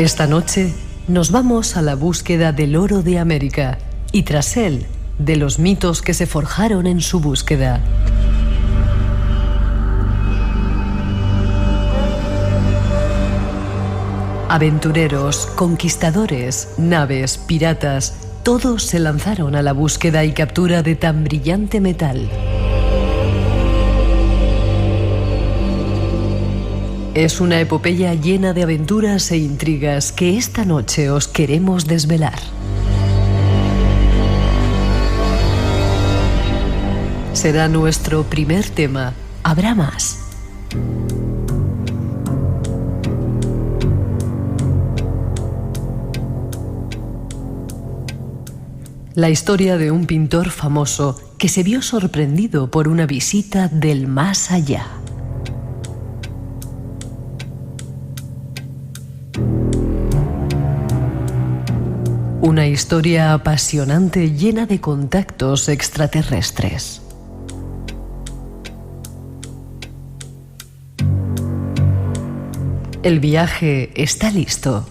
Esta noche nos vamos a la búsqueda del oro de América y tras él, de los mitos que se forjaron en su búsqueda. Aventureros, conquistadores, naves, piratas, todos se lanzaron a la búsqueda y captura de tan brillante metal. Es una epopeya llena de aventuras e intrigas que esta noche os queremos desvelar. Será nuestro primer tema. Habrá más. La historia de un pintor famoso que se vio sorprendido por una visita del más allá. Una historia apasionante llena de contactos extraterrestres. El viaje está listo.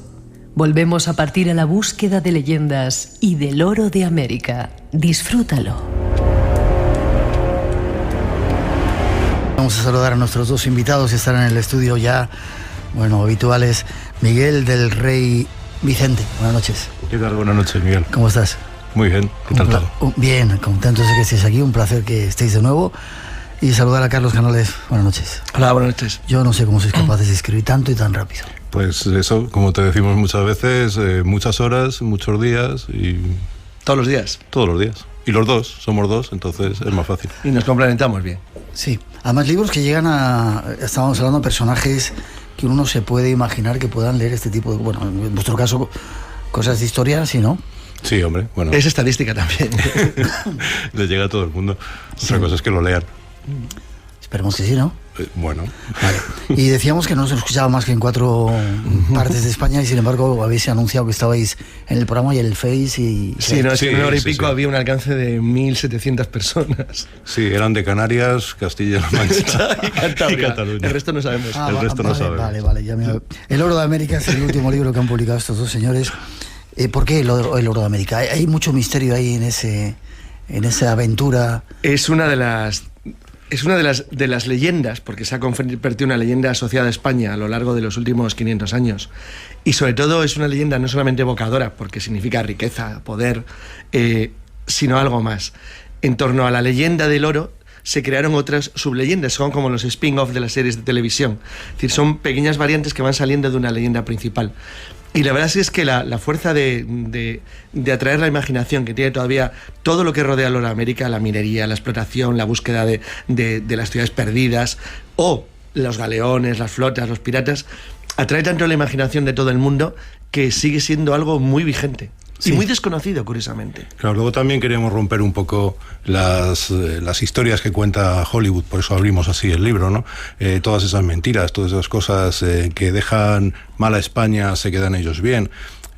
Volvemos a partir a la búsqueda de leyendas y del oro de América. Disfrútalo. Vamos a saludar a nuestros dos invitados que están en el estudio ya, habituales. Miguel del Rey Vicente, buenas noches. ¿Qué tal? Buenas noches, Miguel. ¿Cómo estás? Muy bien, ¿qué tal todo? Bien, contentos de que estéis aquí, un placer que estéis de nuevo. Y saludar a Carlos Canales, buenas noches. Hola, buenas noches. Yo no sé cómo sois capaces de escribir tanto y tan rápido. Pues eso, como te decimos muchas veces, muchas horas, muchos días y... ¿Todos los días? Todos los días. Y los dos, somos dos, entonces es más fácil. Y nos complementamos bien. Sí, además libros que llegan a... Estábamos hablando de personajes que uno se puede imaginar que puedan leer este tipo de... Bueno, en vuestro caso, cosas de historia, ¿sí, no? Sí, hombre, bueno. Es estadística también. Le llega a todo el mundo. Otra cosa es que lo lean. Esperemos que sí, ¿no? Bueno. Vale. Y decíamos que no se escuchaba más que en 4 partes de España y sin embargo habéis anunciado que estabais en el programa y el Face y... Sí, no, es que en una hora y pico había un alcance de 1.700 personas. Sí, eran de Canarias, Castilla-La Mancha y Cantabria. Y Cataluña. El resto no sabemos. El resto no sabemos. Vale, ya El oro de América es el último libro que han publicado estos dos señores. ¿Por qué el oro de América? Hay mucho misterio ahí en esa aventura. Es una de las leyendas, porque se ha convertido en una leyenda asociada a España a lo largo de los últimos 500 años. Y sobre todo es una leyenda no solamente evocadora, porque significa riqueza, poder, sino algo más. En torno a la leyenda del oro se crearon otras subleyendas, son como los spin-off de las series de televisión. Es decir, son pequeñas variantes que van saliendo de una leyenda principal. Y la verdad es que la fuerza de atraer la imaginación que tiene todavía todo lo que rodea a la América, la minería, la explotación, la búsqueda de las ciudades perdidas, o los galeones, las flotas, los piratas, atrae tanto la imaginación de todo el mundo que sigue siendo algo muy vigente. Sí. Y muy desconocido, curiosamente. Claro, luego también queríamos romper un poco las historias que cuenta Hollywood, por eso abrimos así el libro, ¿no? Todas esas mentiras, todas esas cosas que dejan mal a España, se quedan ellos bien.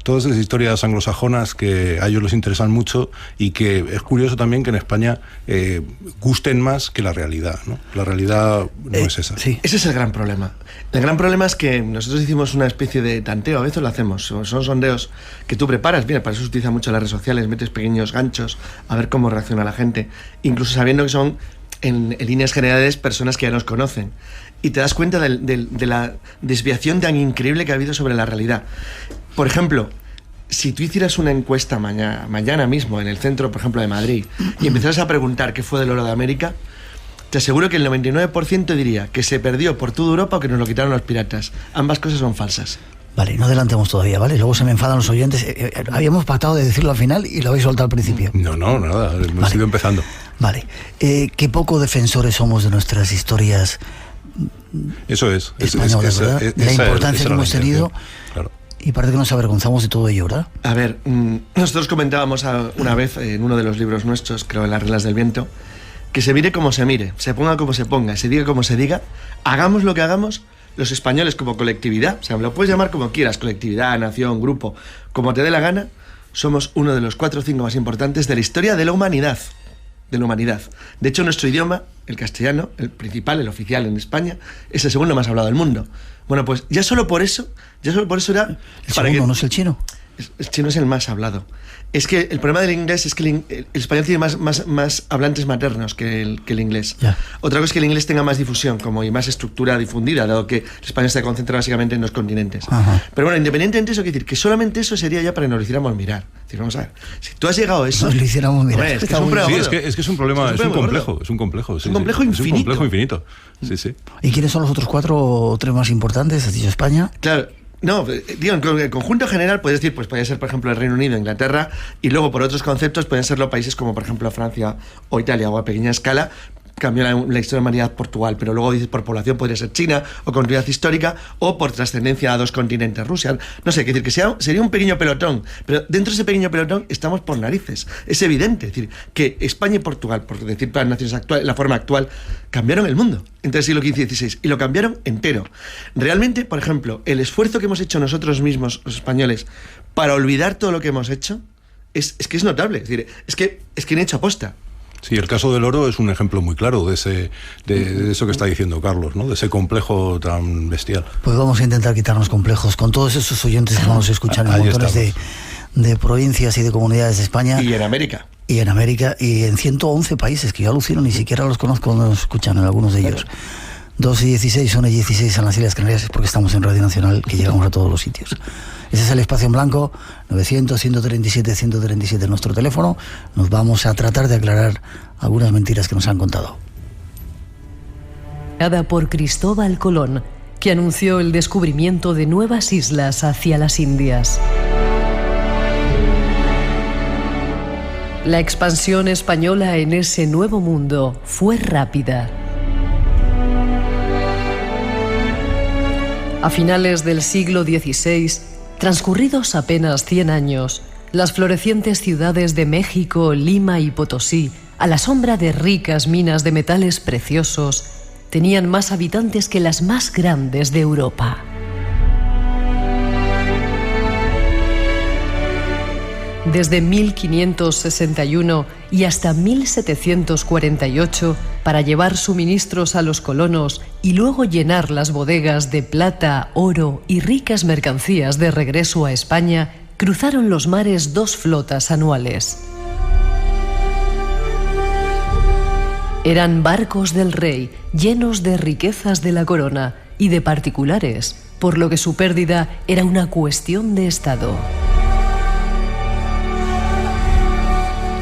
Todas esas historias anglosajonas que a ellos les interesan mucho y que es curioso también que en España gusten más que la realidad, ¿no? La realidad no es esa. Sí, ese es el gran problema. El gran problema es que nosotros hicimos una especie de tanteo, a veces lo hacemos, son sondeos que tú preparas, mira, para eso se utilizan mucho las redes sociales, metes pequeños ganchos a ver cómo reacciona la gente, incluso sabiendo que son en líneas generales personas que ya nos conocen. Y te das cuenta de la desviación tan increíble que ha habido sobre la realidad. Por ejemplo, si tú hicieras una encuesta mañana mismo en el centro, por ejemplo, de Madrid, y empezaras a preguntar qué fue del oro de América, te aseguro que el 99% diría que se perdió por toda Europa o que nos lo quitaron los piratas. Ambas cosas son falsas. Vale, no adelantemos todavía, ¿vale? Luego se me enfadan los oyentes. Habíamos pactado de decirlo al final y lo habéis soltado al principio. No, nada, hemos ido empezando. Vale. Qué poco defensores somos de nuestras historias. Eso es. Españolas, ¿verdad? La importancia que hemos tenido. Claro. Y parece que nos avergonzamos de todo ello, ¿verdad? A ver, nosotros comentábamos una vez en uno de los libros nuestros, creo en Las Reglas del Viento, que se mire como se mire, se ponga como se ponga, se diga como se diga, hagamos lo que hagamos, los españoles como colectividad, o sea, me lo puedes llamar como quieras, colectividad, nación, grupo, como te dé la gana, somos uno de los 4 o 5 más importantes de la historia de la humanidad. de la humanidad. De hecho, nuestro idioma, el castellano, el principal, el oficial en España, es el segundo más hablado del mundo. Bueno, pues ya solo por eso era... El segundo, ¿no es el chino? El chino es el más hablado. Es que el problema del inglés es que el español tiene más hablantes maternos que el inglés. Ya. Otra cosa es que el inglés tenga más difusión y más estructura difundida, dado que el español se concentra básicamente en los continentes. Ajá. Pero bueno, independientemente de eso, quiero decir que solamente eso sería ya para que nos lo hiciéramos mirar. Es decir, vamos a ver, si tú has llegado a eso... Nos lo hiciéramos mirar. Hombre, es que Está es un muy bien. problema Sí, es que es un problema, es un complejo. Es un complejo Es un complejo infinito. Sí, sí. ¿Y quiénes son los otros 4 o 3 más importantes? Has dicho España. Claro. No, digo, en el conjunto general puedes decir, pues podría ser, por ejemplo, el Reino Unido, Inglaterra, y luego por otros conceptos pueden ser los países como, por ejemplo, Francia o Italia, o a pequeña escala. Cambió la historia de la humanidad Portugal, pero luego dices por población podría ser China, o continuidad histórica, o por trascendencia a 2 continentes, Rusia. No sé, quiere decir que sería un pequeño pelotón, pero dentro de ese pequeño pelotón estamos por narices. Es evidente, es decir, que España y Portugal, por decir las naciones actuales, la forma actual, cambiaron el mundo entre el siglo XV y XVI, y lo cambiaron entero. Realmente, por ejemplo, el esfuerzo que hemos hecho nosotros mismos, los españoles, para olvidar todo lo que hemos hecho, es que es notable. Es decir, es que han hecho aposta. Sí, el caso del oro es un ejemplo muy claro de eso que está diciendo Carlos, ¿no? De ese complejo tan bestial. Pues vamos a intentar quitarnos complejos con todos esos oyentes que nos escuchan en montones de provincias y de comunidades de España. Y en América. Y en América, y en 111 países, que yo alucino, ni siquiera los conozco, nos escuchan en algunos de ellos. 2 y 16, 1 y 16 en las Islas Canarias, es porque estamos en Radio Nacional, que llegamos a todos los sitios. Ese es el espacio en blanco, 900-137-137 nuestro teléfono. Nos vamos a tratar de aclarar algunas mentiras que nos han contado. Creada por Cristóbal Colón, que anunció el descubrimiento de nuevas islas hacia las Indias. La expansión española en ese nuevo mundo fue rápida. A finales del siglo XVI, transcurridos apenas 100 años, las florecientes ciudades de México, Lima y Potosí, a la sombra de ricas minas de metales preciosos, tenían más habitantes que las más grandes de Europa. Desde 1561 y hasta 1748, para llevar suministros a los colonos y luego llenar las bodegas de plata, oro y ricas mercancías de regreso a España, cruzaron los mares 2 flotas anuales. Eran barcos del rey, llenos de riquezas de la corona y de particulares, por lo que su pérdida era una cuestión de Estado.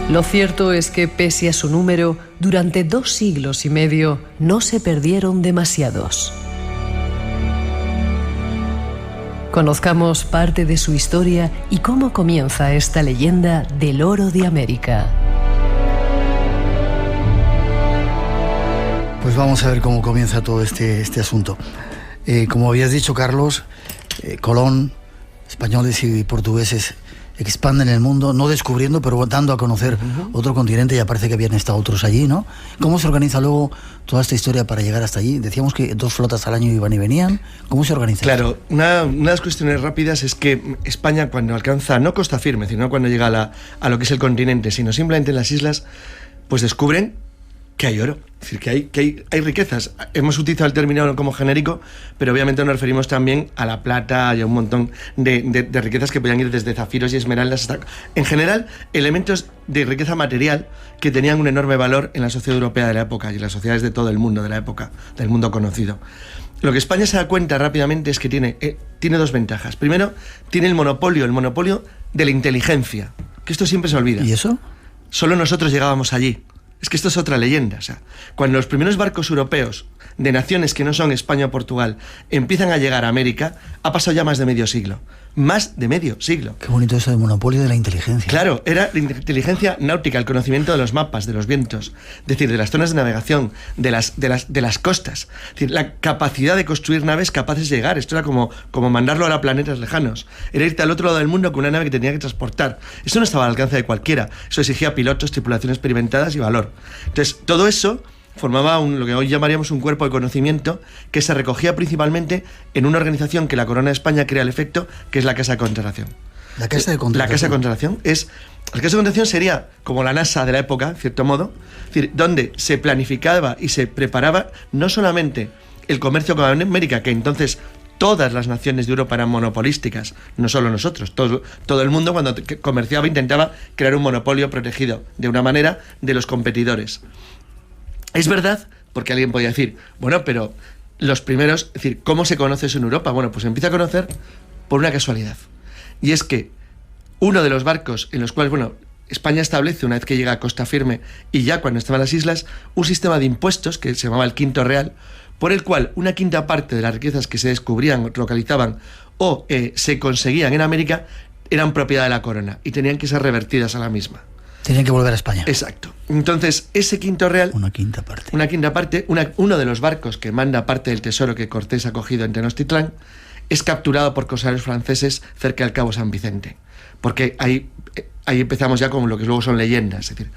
Lo cierto es que, pese a su número, durante 2 siglos y medio no se perdieron demasiados. Conozcamos parte de su historia y cómo comienza esta leyenda del oro de América. Pues vamos a ver cómo comienza todo este asunto. Como habías dicho, Carlos, Colón, españoles y portugueses expanden el mundo, no descubriendo, pero dando a conocer otro continente. Ya parece que habían estado otros allí, ¿no? ¿Cómo se organiza luego toda esta historia para llegar hasta allí? Decíamos que 2 flotas al año iban y venían. ¿Cómo se organiza? Claro, una de las cuestiones rápidas es que España, cuando alcanza, no costa firme, sino cuando llega a lo que es el continente, sino simplemente en las islas, pues descubren que hay oro, es decir, que hay riquezas. Hemos utilizado el término como genérico, pero obviamente nos referimos también a la plata y a un montón de riquezas que podían ir desde zafiros y esmeraldas hasta, en general, elementos de riqueza material que tenían un enorme valor en la sociedad europea de la época y en las sociedades de todo el mundo de la época, del mundo conocido. Lo que España se da cuenta rápidamente es que tiene 2 ventajas. Primero, tiene el monopolio de la inteligencia, que esto siempre se olvida. ¿Y eso? Solo nosotros llegábamos allí. Es que esto es otra leyenda. O sea, cuando los primeros barcos europeos de naciones que no son España o Portugal empiezan a llegar a América, ha pasado ya más de medio siglo. Más de medio siglo. Qué bonito eso de monopolio de la inteligencia. Claro, era la inteligencia náutica, el conocimiento de los mapas, de los vientos, es decir, de las zonas de navegación, de las costas. Es decir, la capacidad de construir naves capaces de llegar. Esto era como mandarlo a planetas lejanos. Era irte al otro lado del mundo con una nave que tenía que transportar. Eso no estaba al alcance de cualquiera. Eso exigía pilotos, tripulaciones experimentadas y valor. Entonces, todo eso formaba lo que hoy llamaríamos un cuerpo de conocimiento que se recogía principalmente en una organización que la Corona de España crea al efecto, que es la Casa de Contratación. La Casa de Contratación. La Casa de Contratación la Casa de Contratación sería como la NASA de la época, en cierto modo, es decir, donde se planificaba y se preparaba no solamente el comercio con América, que entonces todas las naciones de Europa eran monopolísticas, no solo nosotros, todo el mundo cuando comerciaba intentaba crear un monopolio protegido de una manera de los competidores. Es verdad, porque alguien podría decir, bueno, pero los primeros, es decir, ¿cómo se conoce eso en Europa? Bueno, pues se empieza a conocer por una casualidad. Y es que uno de los barcos en los cuales, España establece, una vez que llega a Costa Firme y ya cuando estaba en las islas, un sistema de impuestos que se llamaba el Quinto Real, por el cual una quinta parte de las riquezas que se descubrían, localizaban o se conseguían en América eran propiedad de la corona y tenían que ser revertidas a la misma. Tenían que volver a España. Exacto. Entonces, ese Quinto Real... Una quinta parte. Uno de los barcos que manda parte del tesoro que Cortés ha cogido en Tenochtitlán es capturado por corsarios franceses cerca del Cabo San Vicente. Porque ahí empezamos ya con lo que luego son leyendas. Es decir,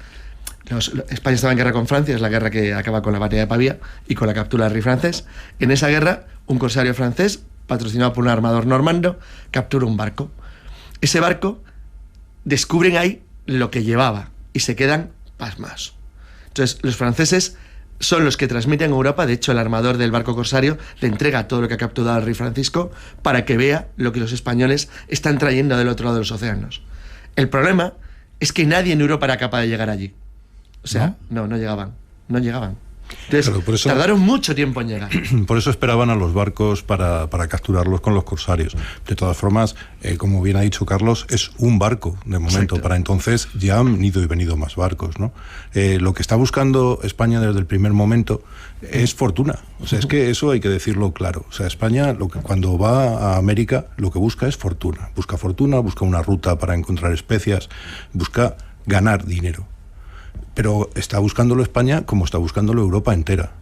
España estaba en guerra con Francia, es la guerra que acaba con la batalla de Pavía y con la captura del rey francés. En esa guerra, un corsario francés, patrocinado por un armador normando, captura un barco. Ese barco, descubren ahí lo que llevaba y se quedan pasmados. Entonces, los franceses son los que transmiten a Europa. De hecho, el armador del barco corsario le entrega todo lo que ha capturado al rey Francisco para que vea lo que los españoles están trayendo del otro lado de los océanos. El problema es que nadie en Europa era capaz de llegar allí. O sea, no llegaban. Entonces, claro, por eso, tardaron mucho tiempo en llegar. Por eso esperaban a los barcos para capturarlos con los corsarios. De todas formas, como bien ha dicho Carlos, es un barco de momento. Exacto. Para entonces ya han ido y venido más barcos, ¿no? Lo que está buscando España desde el primer momento es fortuna. O sea, es que eso hay que decirlo claro. O sea, España, cuando va a América, lo que busca es fortuna. Busca fortuna, busca una ruta para encontrar especias, busca ganar dinero. Pero está buscándolo España como está buscándolo Europa entera.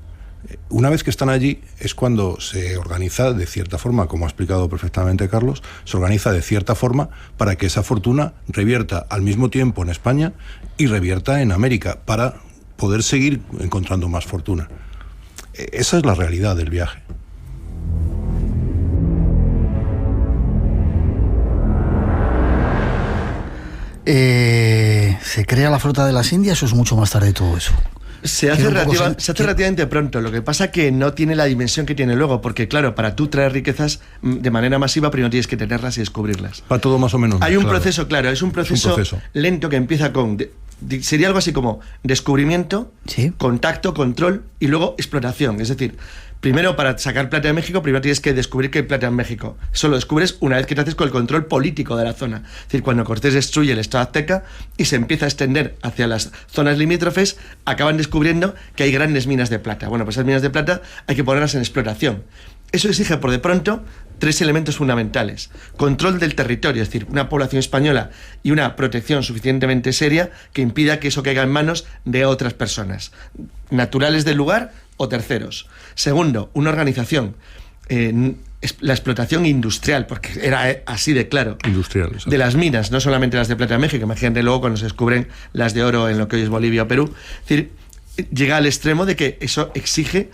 Una vez que están allí es cuando se organiza de cierta forma, como ha explicado perfectamente Carlos, se organiza de cierta forma para que esa fortuna revierta al mismo tiempo en España y revierta en América para poder seguir encontrando más fortuna. Esa es la realidad del viaje. ¿Se crea la flota de las Indias o es mucho más tarde todo eso? Se hace relativamente pronto. Lo que pasa que no tiene la dimensión que tiene luego, porque claro, para tú traer riquezas de manera masiva, primero tienes que tenerlas y descubrirlas. Va todo más o menos. Hay un proceso, claro, es un proceso lento que empieza con... sería algo así como descubrimiento, ¿sí?, contacto, control y luego explotación. Es decir, primero para sacar plata de México, primero tienes que descubrir que hay plata en México. Eso lo descubres una vez que te haces con el control político de la zona. Es decir, cuando Cortés destruye el estado azteca y se empieza a extender hacia las zonas limítrofes, acaban descubriendo que hay grandes minas de plata. Bueno, pues esas minas de plata hay que ponerlas en explotación. Eso exige, por de pronto, 3 elementos fundamentales. Control del territorio, es decir, una población española y una protección suficientemente seria que impida que eso caiga en manos de otras personas, naturales del lugar o terceros. Segundo, una organización, la explotación industrial, porque era así de claro. Industrial, exacto. De las minas, no solamente las de plata de México, imagínate luego cuando se descubren las de oro en lo que hoy es Bolivia o Perú. Es decir, llega al extremo de que eso exige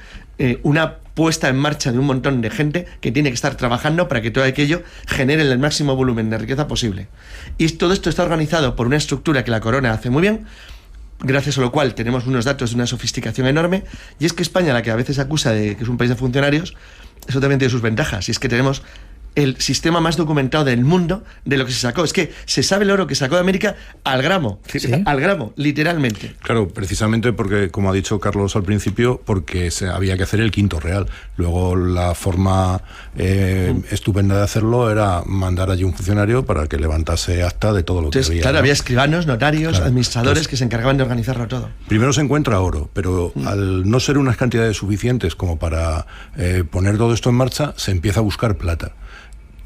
una puesta en marcha de un montón de gente que tiene que estar trabajando para que todo aquello genere el máximo volumen de riqueza posible. Y todo esto está organizado por una estructura que la corona hace muy bien, gracias a lo cual tenemos unos datos de una sofisticación enorme, y es que España, la que a veces acusa de que es un país de funcionarios, eso también tiene sus ventajas, y es que tenemos el sistema más documentado del mundo de lo que se sacó. Es que se sabe el oro que sacó de América al gramo, ¿sí?, al gramo, literalmente. Claro, precisamente porque, como ha dicho Carlos al principio, porque había que hacer el Quinto Real. Luego la forma estupenda de hacerlo era mandar allí un funcionario para que levantase acta de todo lo que había. Claro, ¿no? Había escribanos, notarios, claro, administradores que se encargaban de organizarlo todo. Primero se encuentra oro, pero al no ser unas cantidades suficientes como para poner todo esto en marcha, se empieza a buscar plata.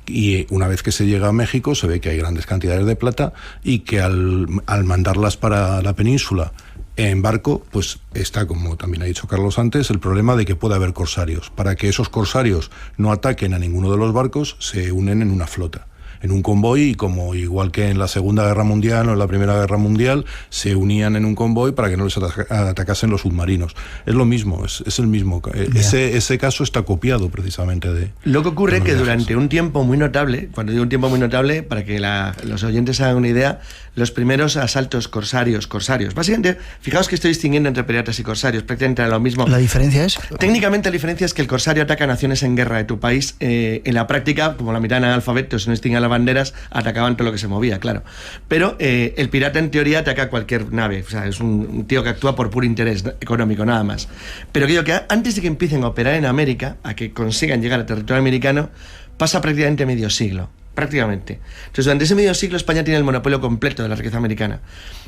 Y una vez que se llega a México se ve que hay grandes cantidades de plata y que al mandarlas para la península en barco, pues está, como también ha dicho Carlos antes, el problema de que puede haber corsarios. Para que esos corsarios no ataquen a ninguno de los barcos, se unen en una flota. en un convoy, y como igual que en la Segunda Guerra Mundial o en la Primera Guerra Mundial, se unían en un convoy para que no les atacasen los submarinos. Es lo mismo, es el mismo. Ese caso está copiado precisamente de... Lo que ocurre es que durante un tiempo muy notable, cuando digo un tiempo muy notable, para que los oyentes hagan una idea, los primeros asaltos corsarios, básicamente, fijaos que estoy distinguiendo entre piratas y corsarios, prácticamente lo mismo. ¿La diferencia es? Técnicamente la diferencia es que el corsario ataca a naciones en guerra de tu país. En la práctica, como la mitad eran analfabetos y no distinguían las banderas, atacaban todo lo que se movía, claro. Pero el pirata en teoría ataca a cualquier nave, o sea, es un tío que actúa por puro interés económico, nada más. Pero digo que antes de que empiecen a operar en América, a que consigan llegar al territorio americano, pasa prácticamente medio siglo. Prácticamente. Entonces, durante ese medio siglo España tiene el monopolio completo de la riqueza americana.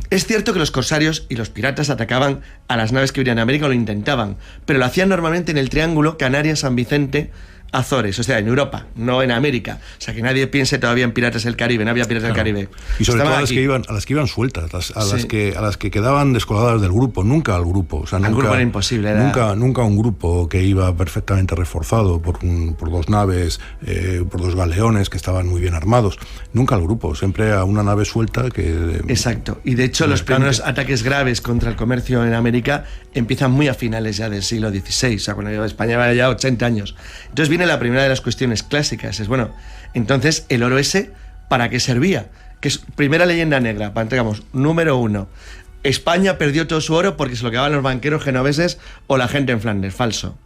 Es cierto que los corsarios y los piratas atacaban a las naves que venían a América, o lo intentaban, pero lo hacían normalmente en el triángulo Canarias-San Vicente, Azores, o sea, en Europa, no en América. O sea, que nadie piense todavía en piratas del Caribe, no había piratas del Caribe. Y sobre todo a las que iban sueltas, a las que quedaban descolgadas del grupo, nunca al grupo. O sea, al grupo era imposible. Nunca un grupo que iba perfectamente reforzado por dos naves, por dos galeones que estaban muy bien armados. Nunca al grupo, siempre a una nave suelta que... Exacto. Y de hecho los primeros ataques graves contra el comercio en América empiezan muy a finales ya del siglo XVI, o sea, cuando España va ya 80 años. Entonces viene la primera de las cuestiones clásicas, es bueno, entonces el oro ese, ¿para qué servía? Que es primera leyenda negra, digamos, número 1. España perdió todo su oro porque se lo quedaban los banqueros genoveses o la gente en Flandes. Falso.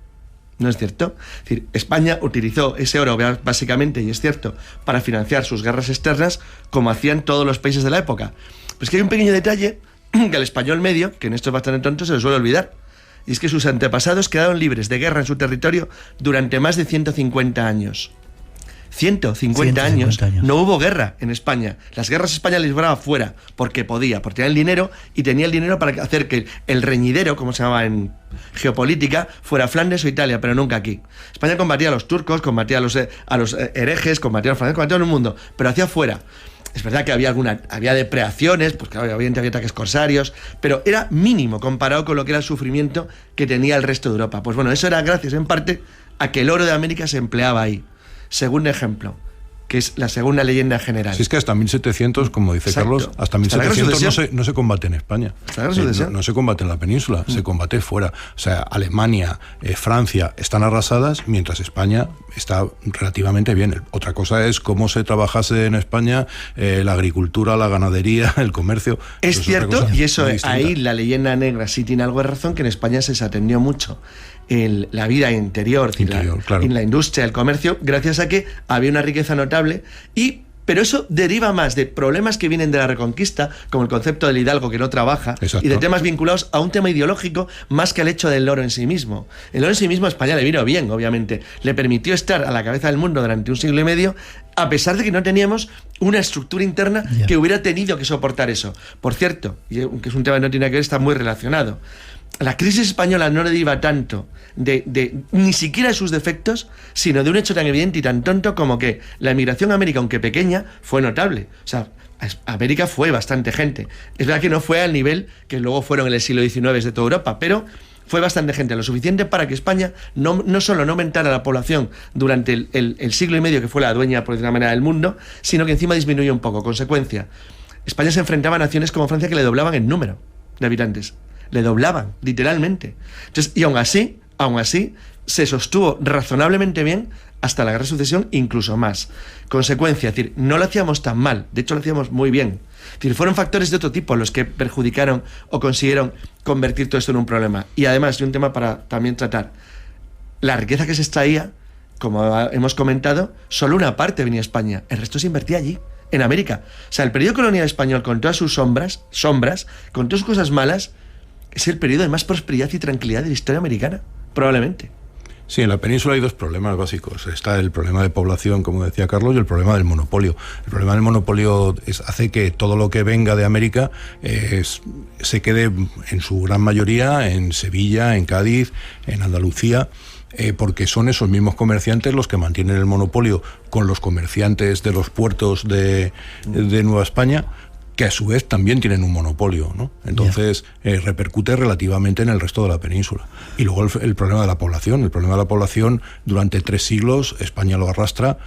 ¿No es cierto? Es decir, España utilizó ese oro básicamente, y es cierto, para financiar sus guerras externas, como hacían todos los países de la época. Pues que hay un pequeño detalle que al español medio, que en esto es bastante tonto, se le suele olvidar. Y es que sus antepasados quedaron libres de guerra en su territorio durante más de 150 años. 150 años. No hubo guerra en España. Las guerras España les libraba fuera, porque podía, porque tenía el dinero, y tenía el dinero para hacer que el reñidero, como se llamaba en geopolítica, fuera Flandes o Italia, pero nunca aquí. España combatía a los turcos, combatía a los herejes, combatía a los franceses, combatía a todo el mundo, pero hacia afuera. Es verdad que había depredaciones, pues claro, había ataques corsarios, pero era mínimo comparado con lo que era el sufrimiento que tenía el resto de Europa. Pues bueno, eso era gracias en parte a que el oro de América se empleaba ahí. Segundo ejemplo, que es la segunda leyenda general. Si es que hasta 1700, como dice Carlos, hasta 1700 no se combate en España. No se combate en la península, se combate fuera. O sea, Alemania, Francia están arrasadas, mientras España está relativamente bien. Otra cosa es cómo se trabajase en España la agricultura, la ganadería, el comercio. Es cierto, y eso ahí la leyenda negra sí tiene algo de razón, que en España se desatendió mucho la vida interior claro. En la industria, el comercio, gracias a que había una riqueza notable, pero eso deriva más de problemas que vienen de la Reconquista, como el concepto del hidalgo que no trabaja, y de temas vinculados a un tema ideológico más que al hecho del oro en sí mismo. El oro en sí mismo a España le vino bien, obviamente. Le permitió estar a la cabeza del mundo durante un siglo y medio, a pesar de que no teníamos una estructura interna que hubiera tenido que soportar eso. Por cierto, y aunque es un tema que no tiene que ver, está muy relacionado. La crisis española no deriva tanto de ni siquiera de sus defectos, sino de un hecho tan evidente y tan tonto como que la emigración a América, aunque pequeña, fue notable. O sea, a América fue bastante gente. Es verdad que no fue al nivel que luego fueron en el siglo XIX de toda Europa, pero fue bastante gente, lo suficiente para que España no solo no aumentara la población durante el siglo y medio que fue la dueña, por decir una manera, del mundo, sino que encima disminuyó un poco. Consecuencia, España se enfrentaba a naciones como Francia que le doblaban el número de habitantes. Le doblaban, literalmente. Entonces, y aún así, se sostuvo razonablemente bien hasta la Guerra de Sucesión, incluso más. Consecuencia, es decir, no lo hacíamos tan mal, de hecho lo hacíamos muy bien. Es decir, fueron factores de otro tipo los que perjudicaron o consiguieron convertir todo esto en un problema. Y además, y un tema para también tratar, la riqueza que se extraía, como hemos comentado, solo una parte venía a España, el resto se invertía allí, en América. O sea, el periodo colonial español, con todas sus sombras, con todas sus cosas malas, es el periodo de más prosperidad y tranquilidad de la historia americana, probablemente. Sí, en la península hay dos problemas básicos. Está el problema de población, como decía Carlos, y el problema del monopolio. El problema del monopolio hace que todo lo que venga de América se quede en su gran mayoría en Sevilla, en Cádiz, en Andalucía, porque son esos mismos comerciantes los que mantienen el monopolio con los comerciantes de los puertos de Nueva España, que a su vez también tienen un monopolio, ¿no? Entonces repercute relativamente en el resto de la península. Y luego el problema de la población. El problema de la población, durante 3 siglos, España lo arrastra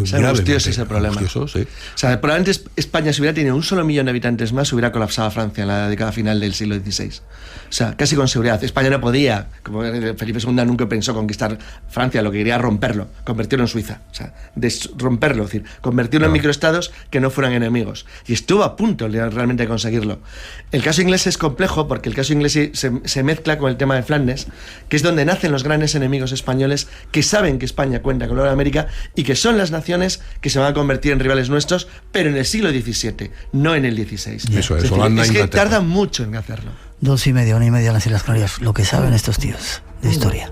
Es angustioso ese problema. Angustioso, sí. O sea, probablemente España, si hubiera tenido 1 millón de habitantes más, hubiera colapsado a Francia en la década final del siglo XVI. O sea, casi con seguridad. España no podía, como Felipe II nunca pensó conquistar Francia, lo que quería romperlo, convertirlo en Suiza. O sea, romperlo, es decir, convertirlo en microestados que no fueran enemigos. Y estuvo a punto realmente de conseguirlo. El caso inglés es complejo porque el caso inglés se mezcla con el tema de Flandes, que es donde nacen los grandes enemigos españoles que saben que España cuenta con América y que son las naciones que se van a convertir en rivales nuestros, pero en el siglo XVII, no en el XVI. Eso es, Holanda, es que Inglaterra. tardan mucho en hacerlo. 2:30, 1:30 en las Islas Canarias. Lo que saben estos tíos de historia.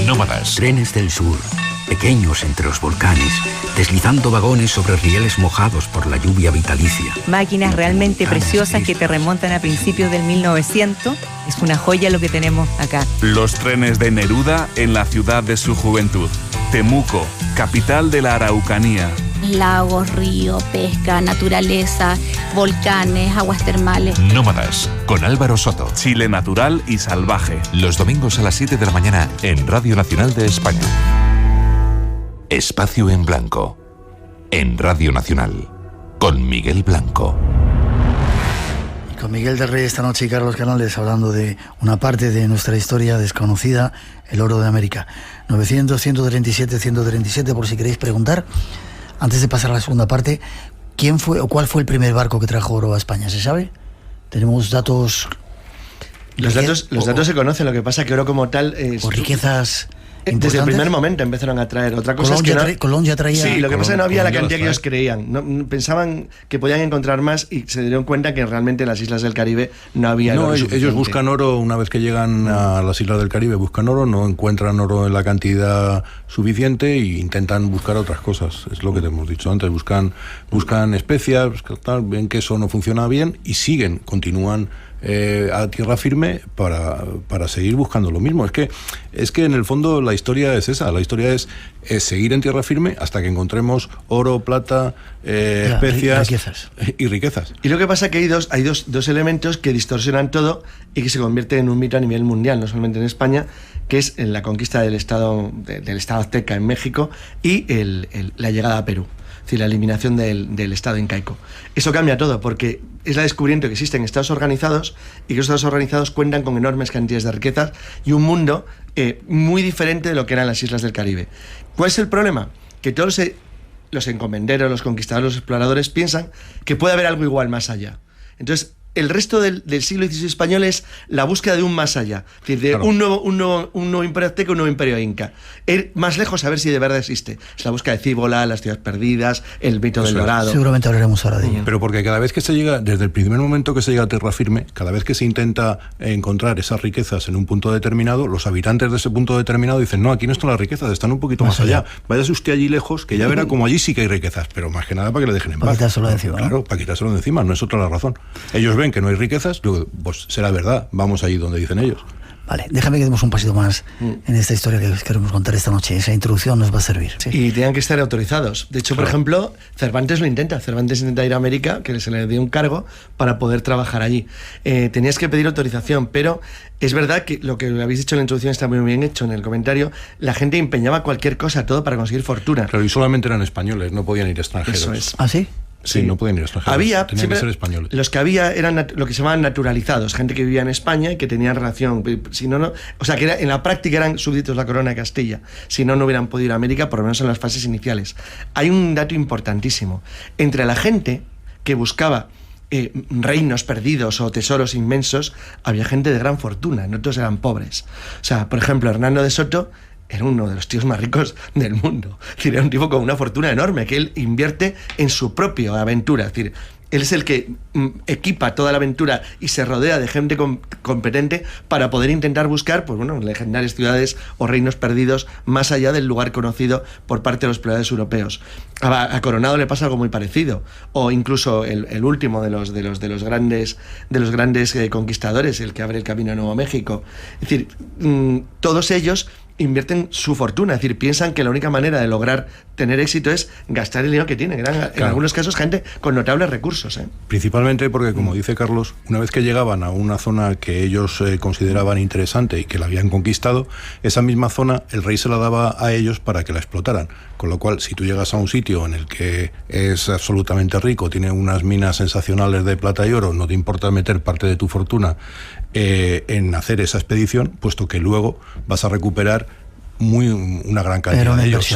Nómadas. Trenes del sur, pequeños entre los volcanes, deslizando vagones sobre rieles mojados por la lluvia vitalicia. Máquinas realmente preciosas que te remontan a principios del 1900. Es una joya lo que tenemos acá. Los trenes de Neruda en la ciudad de su juventud. Temuco, capital de la Araucanía. Lagos, río, pesca, naturaleza, volcanes, aguas termales. Nómadas, con Álvaro Soto. Chile natural y salvaje. Los domingos a las 7 de la mañana en Radio Nacional de España. Espacio en Blanco, en Radio Nacional, con Miguel Blanco. Y con Miguel del Rey esta noche y Carlos Canales hablando de una parte de nuestra historia desconocida, el oro de América. 900-137-137 por si queréis preguntar. Antes de pasar a la segunda parte, ¿quién fue o cuál fue el primer barco que trajo oro a España? ¿Se sabe? ¿Tenemos datos? Los datos se conocen, lo que pasa que oro como tal... ¿O riquezas desde el primer momento empezaron a traer. Otra cosa Colón ya traía... Sí, lo que pasa es que no había la cantidad que ellos trae. creían. No, pensaban que podían encontrar más y se dieron cuenta que realmente en las islas del Caribe no había No, oro ellos suficiente. buscan oro una vez que llegan a las islas del Caribe, buscan oro, no encuentran oro en la cantidad suficiente e intentan buscar otras cosas. Es lo que te hemos dicho antes, buscan especias, tal, ven que eso no funciona bien y continúan a tierra firme para seguir buscando lo mismo. Es que en el fondo la historia es esa, la historia es seguir en tierra firme hasta que encontremos oro, plata, especias y riquezas. Y lo que pasa es que hay dos elementos que distorsionan todo y que se convierten en un mito a nivel mundial, no solamente en España, que es en la conquista del estado azteca en México y la llegada a Perú. Es decir, la eliminación del Estado incaico. Eso cambia todo, porque es la descubrimiento que existen estados organizados y que los estados organizados cuentan con enormes cantidades de riquezas y un mundo muy diferente de lo que eran las islas del Caribe. ¿Cuál es el problema? Que todos los encomenderos, los conquistadores, los exploradores piensan que puede haber algo igual más allá. Entonces, el resto del siglo XVI español es la búsqueda de un más allá, es decir, de Claro. un nuevo imperio azteca, un nuevo imperio inca. Ir más lejos a ver si de verdad existe. Es la búsqueda de Cíbola, las ciudades perdidas, el mito del dorado. Seguramente hablaremos ahora de ello. Pero porque cada vez que se llega, desde el primer momento que se llega a tierra firme, cada vez que se intenta encontrar esas riquezas en un punto determinado, los habitantes de ese punto determinado dicen, no, aquí no están las riquezas, están un poquito más allá. Váyase usted allí lejos, que ya verá como allí sí que hay riquezas, pero más que nada para que le dejen en paz. Para quitárselo de encima, ¿no? Claro, para quitárselo de encima, no es otra la razón. Ellos ven que no hay riquezas, luego, pues será verdad, vamos allí donde dicen ellos. Vale, déjame que demos un pasito más en esta historia que queremos contar esta noche. Esa introducción nos va a servir. Sí. Y tenían que estar autorizados. De hecho, por ejemplo, Cervantes lo intenta. Cervantes intenta ir a América, que se le dio un cargo para poder trabajar allí. Tenías que pedir autorización, pero es verdad que lo que habéis dicho en la introducción está muy bien hecho en el comentario. La gente empeñaba cualquier cosa, todo para conseguir fortuna. Claro, y solamente eran españoles, no podían ir extranjeros. Eso es. ¿Ah, sí? Sí, no pueden ir extranjeros. Tenían que ser españoles. Los que había eran lo que se llamaban naturalizados, gente que vivía en España y que tenían relación. Si no, o sea, que en la práctica eran súbditos de la corona de Castilla. Si no, no hubieran podido ir a América, por lo menos en las fases iniciales. Hay un dato importantísimo. Entre la gente que buscaba reinos perdidos o tesoros inmensos, había gente de gran fortuna, no todos eran pobres. O sea, por ejemplo, Hernando de Soto era uno de los tíos más ricos del mundo. Es decir, era un tipo con una fortuna enorme que él invierte en su propia aventura. Es decir, él es el que equipa toda la aventura y se rodea de gente competente para poder intentar buscar, pues bueno, legendarias ciudades o reinos perdidos más allá del lugar conocido por parte de los exploradores europeos. A Coronado le pasa algo muy parecido, o incluso el último de los grandes conquistadores, el que abre el camino a Nuevo México. Es decir, todos ellos invierten su fortuna, es decir, piensan que la única manera de lograr tener éxito es gastar el dinero que tienen. En algunos casos gente con notables recursos. Principalmente porque, como dice Carlos, una vez que llegaban a una zona que ellos consideraban interesante y que la habían conquistado, esa misma zona el rey se la daba a ellos para que la explotaran. Con lo cual, si tú llegas a un sitio en el que es absolutamente rico, tiene unas minas sensacionales de plata y oro, no te importa meter parte de tu fortuna en hacer esa expedición, puesto que luego vas a recuperar una gran cantidad de ellos,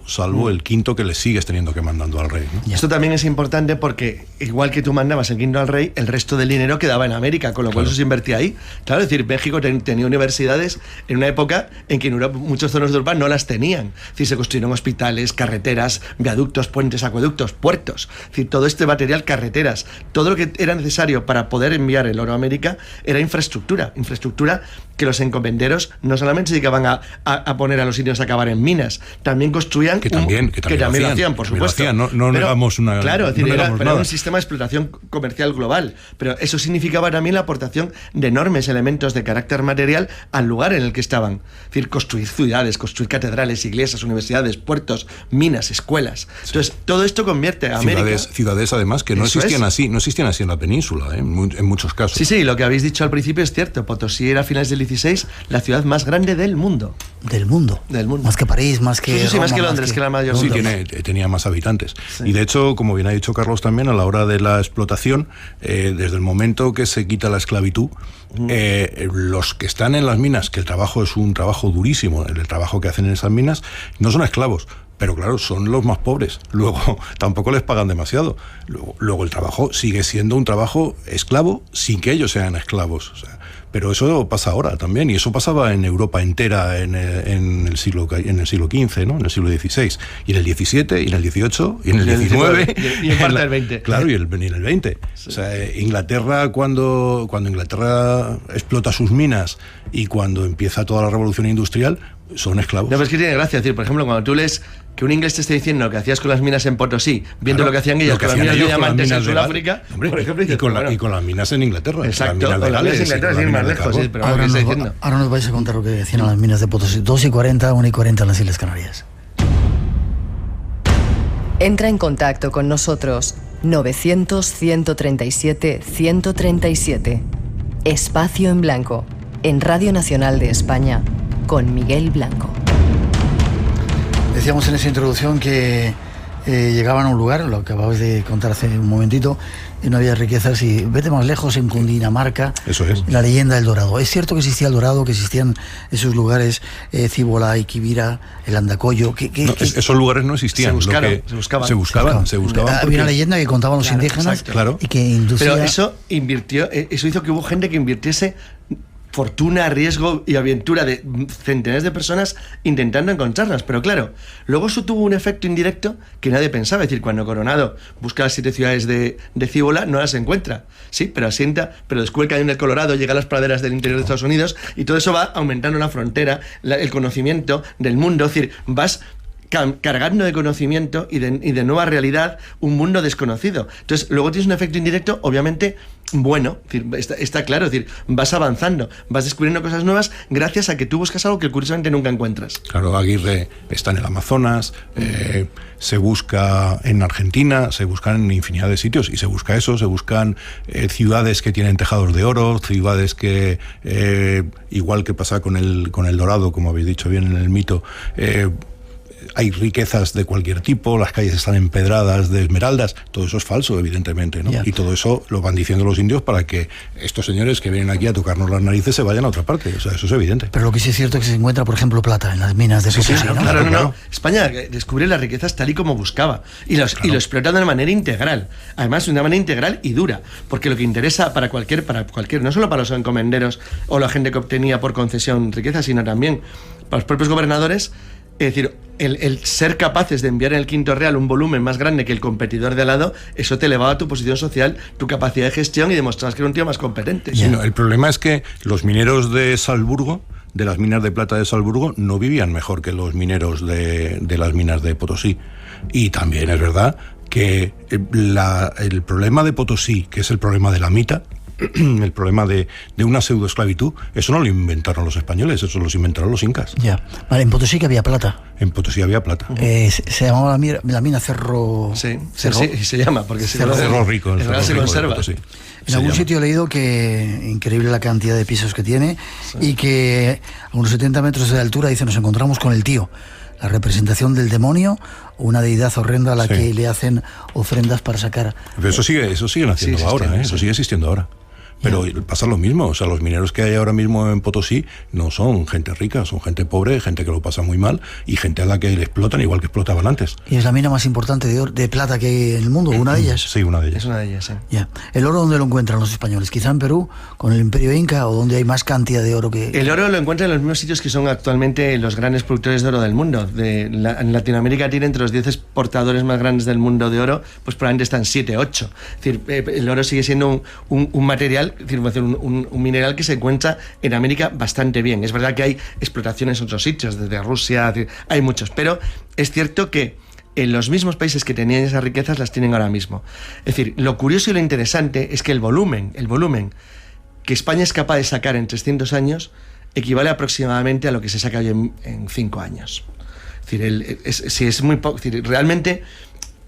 salvo el quinto que le sigues teniendo que mandando al rey, ¿no? Esto también es importante porque, igual que tú mandabas el quinto al rey, el resto del dinero quedaba en América, con lo cual eso se invertía ahí. Claro, es decir, México tenía universidades en una época en que en Europa, muchas zonas de Europa no las tenían. Es decir, se construyeron hospitales, carreteras, viaductos, puentes, acueductos, puertos. Es decir, todo este material, carreteras, todo lo que era necesario para poder enviar el oro a América era infraestructura que los encomenderos no solamente se dedicaban a poner a los indios a acabar en minas, también construían que también lo hacían, por supuesto. No negamos una... Claro, era un sistema de explotación comercial global, pero eso significaba también la aportación de enormes elementos de carácter material al lugar en el que estaban. Es decir, construir ciudades, construir catedrales, iglesias, universidades, puertos, minas, escuelas. Entonces, todo esto convierte a América... Ciudades además que no existían así en la península, en muchos casos. Sí, lo que habéis dicho al principio es cierto. Potosí era a finales del 16 la ciudad más grande del mundo. Del mundo. Más que París, más que Roma, más que Londres, que la mayor. Sí, tenía más habitantes. Sí. Y de hecho, como bien ha dicho Carlos también, a la hora de la explotación, desde el momento que se quita la esclavitud, los que están en las minas, que el trabajo es un trabajo durísimo, el trabajo que hacen en esas minas, no son esclavos. Pero claro, son los más pobres. Luego, tampoco les pagan demasiado. Luego el trabajo sigue siendo un trabajo esclavo sin que ellos sean esclavos. O sea, pero eso pasa ahora también, y eso pasaba en Europa entera en el siglo XV, ¿no? En el siglo XVI, y en el XVII, y en el XVIII, y en el XIX, y en parte del XX. Claro, y en el XX. Sí. O sea, Inglaterra, cuando Inglaterra explota sus minas y cuando empieza toda la revolución industrial, son esclavos. No, pero es que tiene gracia, es decir, por ejemplo, cuando tú lees que un inglés te esté diciendo lo que hacías con las minas en Potosí, viendo lo que hacían ellos con las minas de diamantes en Sudáfrica, por ejemplo, y con las minas en Inglaterra. Exacto, con las minas en Inglaterra, sin más lejos. Sí, pero ahora nos vais a contar lo que decían las minas de Potosí. 2:40, 1:40 en las Islas Canarias. Entra en contacto con nosotros. 900-137-137. Espacio en Blanco. En Radio Nacional de España. Con Miguel Blanco. Decíamos en esa introducción que llegaban a un lugar, lo que acababais de contar hace un momentito, y no había riquezas, y vete más lejos, en Cundinamarca, eso es. La leyenda del Dorado. Es cierto que existía el Dorado, que existían esos lugares, Cíbola, Iquibira, el Andacollo. Esos lugares no existían. Se buscaban. Había una leyenda que contaban los indígenas, claro. Y que inducía... Pero eso hizo que hubo gente que invirtiese fortuna, riesgo y aventura de centenares de personas intentando encontrarlas. Pero claro, luego eso tuvo un efecto indirecto que nadie pensaba. Es decir, cuando Coronado busca las 7 ciudades de Cíbola, no las encuentra. Sí, pero descubre el cañón del Colorado, llega a las praderas del interior de Estados Unidos, y todo eso va aumentando la frontera, el conocimiento del mundo. Es decir, vas cargando de conocimiento y de nueva realidad un mundo desconocido. Entonces, luego tienes un efecto indirecto, obviamente, bueno, es decir, está claro, es decir, vas avanzando, vas descubriendo cosas nuevas gracias a que tú buscas algo que curiosamente nunca encuentras. Claro, Aguirre está en el Amazonas, se busca en Argentina, se buscan en infinidad de sitios, y se buscan ciudades que tienen tejados de oro, ciudades que, igual que pasa con el Dorado, como habéis dicho bien en el mito, hay riquezas de cualquier tipo, las calles están empedradas de esmeraldas, todo eso es falso, evidentemente, ¿no? Y todo eso lo van diciendo los indios para que estos señores que vienen aquí a tocarnos las narices se vayan a otra parte, o sea, eso es evidente. Pero lo que sí es cierto es que se encuentra, por ejemplo, plata en las minas de Potosí, ¿no? Claro. España descubre las riquezas tal y como buscaba, y lo explota de una manera integral, además de una manera integral y dura, porque lo que interesa para cualquier, no solo para los encomenderos o la gente que obtenía por concesión riquezas, sino también para los propios gobernadores. Es decir, el ser capaces de enviar en el Quinto Real un volumen más grande que el competidor de al lado, eso te elevaba tu posición social, tu capacidad de gestión, y demostrabas que era un tío más competente. Sí, no, el problema es que los mineros de Salzburgo, de las minas de plata de Salzburgo, no vivían mejor que los mineros de las minas de Potosí. Y también es verdad que el problema de Potosí, que es el problema de la mita, el problema de una pseudoesclavitud, eso no lo inventaron los españoles, eso los inventaron los incas. Ya. Vale, en Potosí que había plata. En Potosí había plata. Se llamaba la mina Cerro... Sí, Cerro, sí, se llama, porque Cerro Rico. El Cerro se conserva. En algún sitio he leído que increíble la cantidad de pisos que tiene, y que a unos 70 metros de altura, dice, nos encontramos con el tío, la representación del demonio, una deidad horrenda a la que le hacen ofrendas para sacar... Pero eso siguen haciendo ahora, eso sigue existiendo ahora. Pero pasa lo mismo, o sea, los mineros que hay ahora mismo en Potosí no son gente rica, son gente pobre, gente que lo pasa muy mal y gente a la que le explotan igual que explotaban antes. ¿Y es la mina más importante de plata que hay en el mundo? ¿Una de ellas? Sí, una de ellas. Es una de ellas, sí. Ya. ¿El oro dónde lo encuentran los españoles? ¿Quizá en Perú, con el Imperio Inca, o donde hay más cantidad de oro que...? El oro lo encuentran en los mismos sitios que son actualmente los grandes productores de oro del mundo. En Latinoamérica tiene entre los 10 exportadores más grandes del mundo de oro, pues probablemente están 7, 8. Es decir, el oro sigue siendo un material, es decir, un mineral que se encuentra en América bastante bien. Es verdad que hay explotaciones en otros sitios, desde Rusia, hay muchos, pero es cierto que en los mismos países que tenían esas riquezas las tienen ahora mismo. Es decir, lo curioso y lo interesante es que el volumen que España es capaz de sacar en 300 años equivale aproximadamente a lo que se saca hoy en 5 años. Es decir, es muy poco. Es decir, realmente...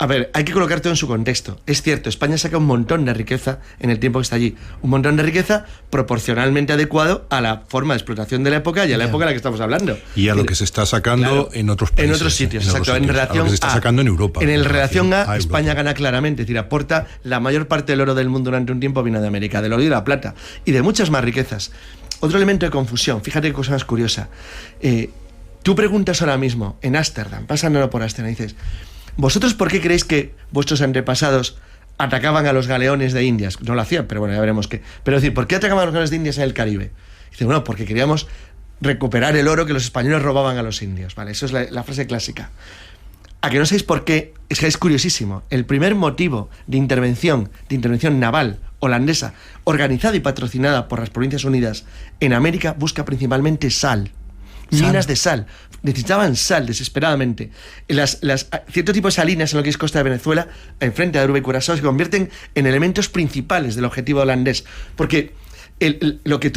A ver, hay que colocar todo en su contexto. Es cierto, España saca un montón de riqueza en el tiempo que está allí. Un montón de riqueza proporcionalmente adecuado a la forma de explotación de la época y a la época de la que estamos hablando. Y a lo que se está sacando en otros países. En otros sitios, exacto. En relación a lo que se está sacando en Europa. En relación a España Europa. gana claramente. Es decir, aporta la mayor parte del oro del mundo durante un tiempo vino de América, del oro y de la plata. Y de muchas más riquezas. Otro elemento de confusión, fíjate qué cosa más curiosa. Tú preguntas ahora mismo, en Ámsterdam, pasándolo por Ámsterdam, dices... ¿Vosotros por qué creéis que vuestros antepasados atacaban a los galeones de Indias? No lo hacían, pero bueno, ya veremos qué. Pero es decir, ¿por qué atacaban a los galeones de Indias en el Caribe? Dice, bueno, porque queríamos recuperar el oro que los españoles robaban a los indios. Vale, eso es la frase clásica. ¿A que no sabéis por qué? Es que es curiosísimo. El primer motivo de intervención naval holandesa, organizada y patrocinada por las Provincias Unidas en América, busca principalmente minas de sal. Necesitaban sal desesperadamente. Cierto tipo de salinas en lo que es costa de Venezuela, enfrente de Aruba y Curazao, se convierten en elementos principales del objetivo holandés. Porque lo que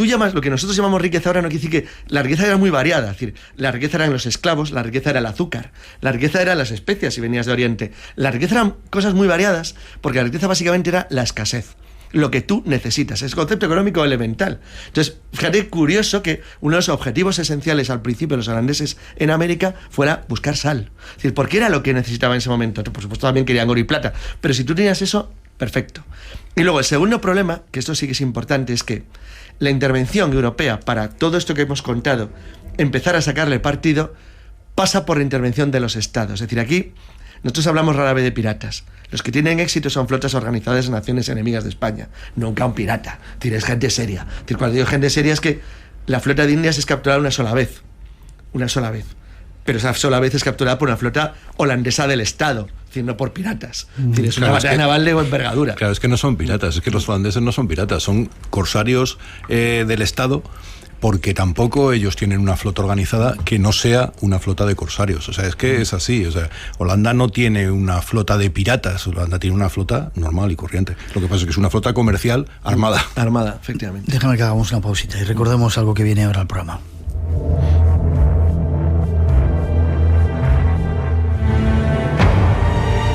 nosotros llamamos riqueza ahora no quiere decir que la riqueza era muy variada. Es decir, la riqueza eran los esclavos, la riqueza era el azúcar, la riqueza eran las especias si venías de Oriente. La riqueza eran cosas muy variadas, porque la riqueza básicamente era la escasez. Lo que tú necesitas, es concepto económico elemental. Entonces, fíjate, curioso que uno de los objetivos esenciales al principio de los holandeses en América fuera buscar sal. Es decir, porque era lo que necesitaba en ese momento. Por supuesto también querían oro y plata, pero si tú tenías eso, perfecto. Y luego el segundo problema, que esto sí que es importante, es que la intervención europea para todo esto que hemos contado, empezar a sacarle partido, pasa por la intervención de los estados. Es decir, aquí nosotros hablamos rara vez de piratas. Los que tienen éxito son flotas organizadas en naciones enemigas de España. Nunca un pirata. Es decir, es gente seria. Es decir, cuando digo gente seria es que la flota de Indias es capturada una sola vez. Una sola vez. Pero esa sola vez es capturada por una flota holandesa del Estado. Es decir, no por piratas. Es decir, es una batalla naval de envergadura. Claro, es que no son piratas. Es que los holandeses no son piratas. Son corsarios del Estado, porque tampoco ellos tienen una flota organizada que no sea una flota de corsarios. O sea, es que es así. O sea, Holanda no tiene una flota de piratas, Holanda tiene una flota normal y corriente. Lo que pasa es que es una flota comercial armada. Armada, efectivamente. Déjame que hagamos una pausita y recordemos algo que viene ahora al programa.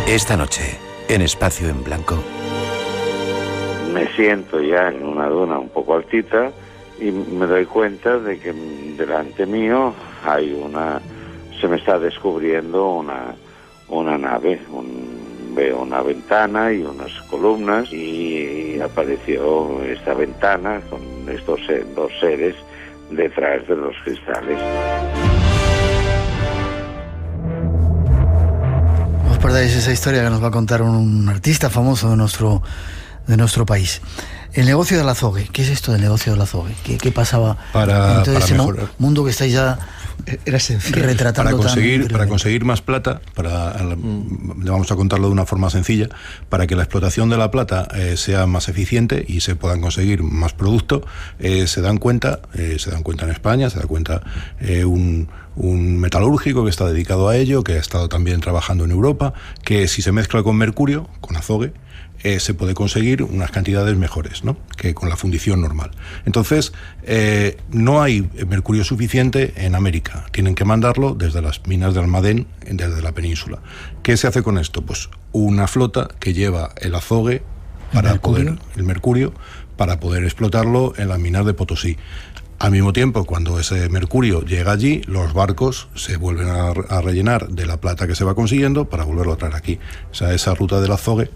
Esta noche, en Espacio en Blanco. Me siento ya en una duna un poco altita y me doy cuenta de que delante mío se me está descubriendo una nave, veo una ventana y unas columnas y apareció esta ventana con estos dos seres detrás de los cristales. No os perdáis esa historia que nos va a contar un artista famoso de nuestro país. El negocio del azogue. ¿Qué es esto del negocio del azogue? ¿Qué pasaba para ese mejorar. Mundo que estáis ya era sencillo. Retratando para conseguir más plata, le vamos a contarlo de una forma sencilla, para que la explotación de la plata sea más eficiente y se puedan conseguir más producto, se dan cuenta en España, se da cuenta un un metalúrgico que está dedicado a ello, que ha estado también trabajando en Europa, que si se mezcla con mercurio, con azogue, se puede conseguir unas cantidades mejores, ¿no?, que con la fundición normal. Entonces, no hay mercurio suficiente en América. Tienen que mandarlo desde las minas de Almadén, desde la península. ¿Qué se hace con esto? Pues una flota que lleva el azogue el mercurio para poder explotarlo en las minas de Potosí. Al mismo tiempo, cuando ese mercurio llega allí, los barcos se vuelven a rellenar de la plata que se va consiguiendo para volverlo a traer aquí. O sea, esa ruta del azogue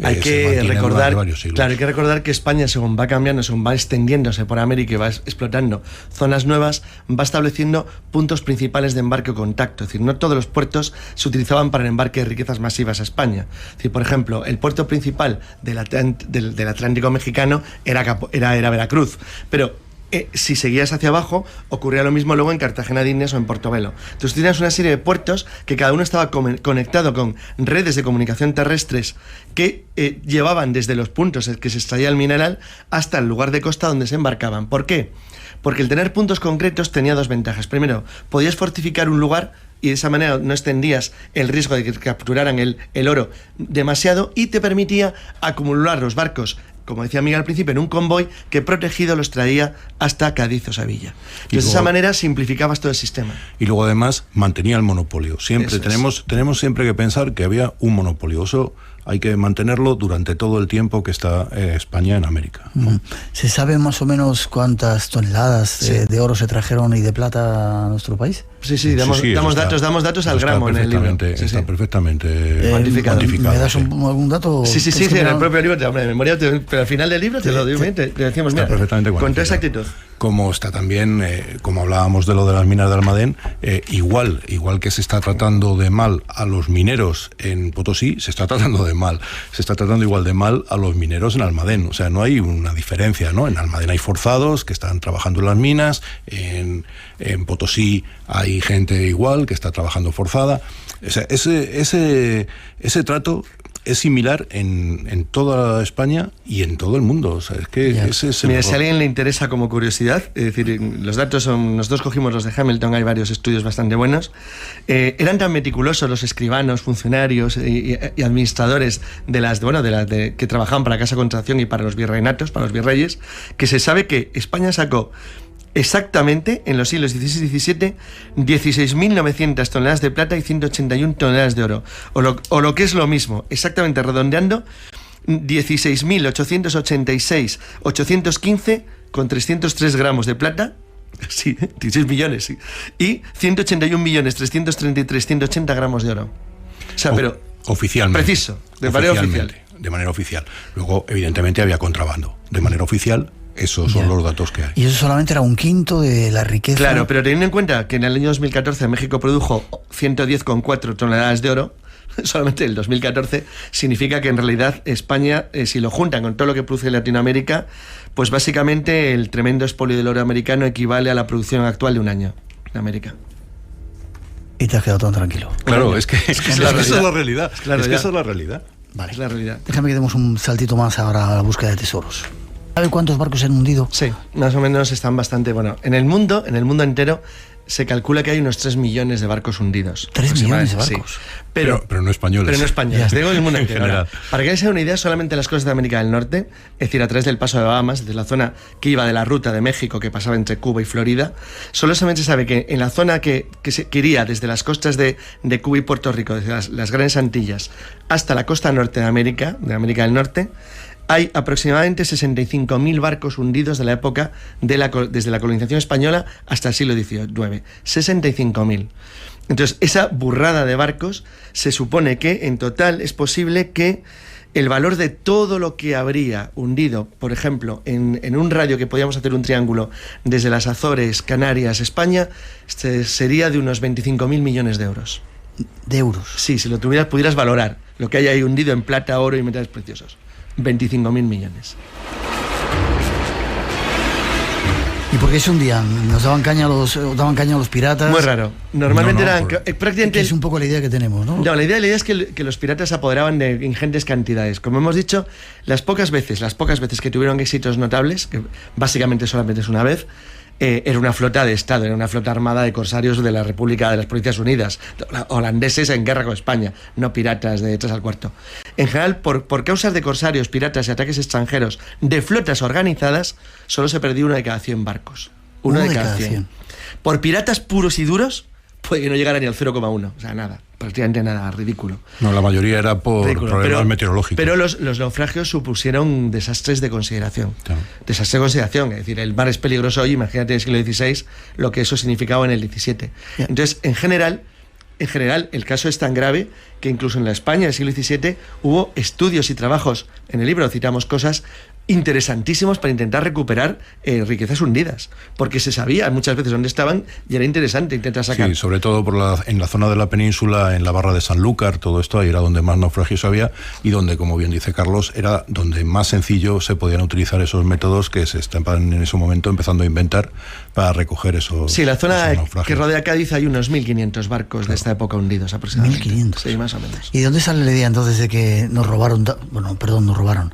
hay que recordar que España, según va cambiando, según va extendiéndose por América y va explotando zonas nuevas, va estableciendo puntos principales de embarque o contacto. Es decir, no todos los puertos se utilizaban para el embarque de riquezas masivas a España. Es decir, por ejemplo, el puerto principal del Atlántico mexicano era Veracruz, pero si seguías hacia abajo, ocurría lo mismo luego en Cartagena de Indias o en Portobelo. Entonces tenías una serie de puertos que cada uno estaba conectado con redes de comunicación terrestres que llevaban desde los puntos en que se extraía el mineral hasta el lugar de costa donde se embarcaban. ¿Por qué? Porque el tener puntos concretos tenía dos ventajas. Primero, podías fortificar un lugar y de esa manera no extendías el riesgo de que capturaran el oro demasiado, y te permitía acumular los barcos, como decía Miguel al principio, en un convoy que protegido los traía hasta Cádiz o Sevilla. Entonces, de esa manera simplificabas todo el sistema. Y luego además mantenía el monopolio. Siempre tenemos siempre que pensar que había un monopolio. Eso hay que mantenerlo durante todo el tiempo que está España en América, ¿no? ¿Se sabe más o menos cuántas toneladas de oro se trajeron y de plata a nuestro país? Sí, damos datos al gramo en el libro. Está perfectamente cuantificado. ¿Me das algún dato? Sí, en el propio libro, de memoria, pero al final del libro te lo digo, te decimos, mira, con toda exactitud. Como está también, como hablábamos de lo de las minas de Almadén, igual que se está tratando de mal a los mineros en Potosí, se está tratando igual de mal a los mineros en Almadén. O sea, no hay una diferencia, ¿no? En Almadén hay forzados que están trabajando en las minas, en Potosí hay gente igual que está trabajando forzada. O sea, ese trato es similar en toda España y en todo el mundo. O sea, es que ese es el Mira, si a alguien le interesa como curiosidad, es decir, los datos son, nosotros cogimos los de Hamilton, hay varios estudios bastante buenos. Eran tan meticulosos los escribanos, funcionarios y administradores que trabajaban para la Casa de Contratación y para los virreinatos, para los virreyes, que se sabe que España sacó exactamente en los siglos XVI y XVII 16.900 toneladas de plata y 181 toneladas de oro, o lo que es lo mismo, exactamente redondeando, 16.886 815 con 303 gramos de plata, sí, 16 millones, sí, y 181.333.180 gramos de oro. O sea, pero oficialmente. Preciso, de manera oficial. De manera oficial. Luego, evidentemente, había contrabando. De manera oficial, esos son los datos que hay. Y eso solamente era un quinto de la riqueza. Claro, pero teniendo en cuenta que en el año 2014 México produjo 110,4 toneladas de oro, solamente el 2014, significa que en realidad España, si lo juntan con todo lo que produce Latinoamérica, pues básicamente el tremendo expolio del oro americano equivale a la producción actual de un año en América. Y te has quedado tan tranquilo. Claro, es que esa es la realidad. Es que esa es la realidad. Vale. Es la realidad. Déjame que demos un saltito más ahora a la búsqueda de tesoros. ¿Sabe cuántos barcos se han hundido? Sí, más o menos están bastante... Bueno, en el mundo entero se calcula que hay unos 3 millones de barcos hundidos. 3 millones de barcos. Sí. Pero no españoles. Pero no españoles, digo el mundo entero. Ahora, para que se den una idea, solamente las costas de América del Norte, es decir, a través del Paso de Bahamas, desde la zona que iba de la ruta de México, que pasaba entre Cuba y Florida, solamente se sabe que en la zona que iría desde las costas de Cuba y Puerto Rico, desde las Grandes Antillas, hasta la costa norte de América del Norte, hay aproximadamente 65.000 barcos hundidos de la época desde la colonización española hasta el siglo XIX. 65.000. Entonces, esa burrada de barcos, se supone que en total es posible que el valor de todo lo que habría hundido, por ejemplo, en un radio que podíamos hacer un triángulo desde las Azores, Canarias, España, sería de unos 25.000 millones de euros. ¿De euros? Sí, si lo pudieras valorar, lo que hay ahí hundido en plata, oro y metales preciosos. 25.000 millones. ¿Y por qué se hundían? ¿Nos daban caña a los piratas? Muy raro. Normalmente eran prácticamente... Es un poco la idea que tenemos, ¿no? No, la idea es que los piratas se apoderaban de ingentes cantidades. Como hemos dicho, las pocas veces que tuvieron éxitos notables, que básicamente solamente es una vez, era una flota de Estado, era una flota armada de corsarios de la República de las Provincias Unidas, holandeses en guerra con España, no piratas de 3 al cuarto. En general, por causas de corsarios, piratas y ataques extranjeros de flotas organizadas, solo se perdió 1 de cada 100 barcos. 1 de cada 100. Por piratas puros y duros, puede que no llegara ni al 0,1, o sea, nada, prácticamente nada, ridículo. No, la mayoría era por problemas meteorológicos. Pero los naufragios supusieron desastres de consideración. Claro. Desastres de consideración, es decir, el mar es peligroso hoy, imagínate en el siglo XVI lo que eso significaba en el XVII. Yeah. Entonces, en general, el caso es tan grave que incluso en la España del siglo XVII hubo estudios y trabajos, en el libro citamos cosas interesantísimos para intentar recuperar riquezas hundidas, porque se sabía muchas veces dónde estaban y era interesante intentar sacar. Sí, sobre todo en la zona de la península, en la barra de Sanlúcar, todo esto, ahí era donde más naufragios había y donde, como bien dice Carlos, era donde más sencillo se podían utilizar esos métodos que se estaban en ese momento empezando a inventar para recoger esos. Sí, la zona que rodea Cádiz hay unos 1.500 barcos de esta época hundidos aproximadamente. 1.500. Sí, más o menos. ¿Y de dónde sale la idea entonces de que nos robaron? Nos robaron.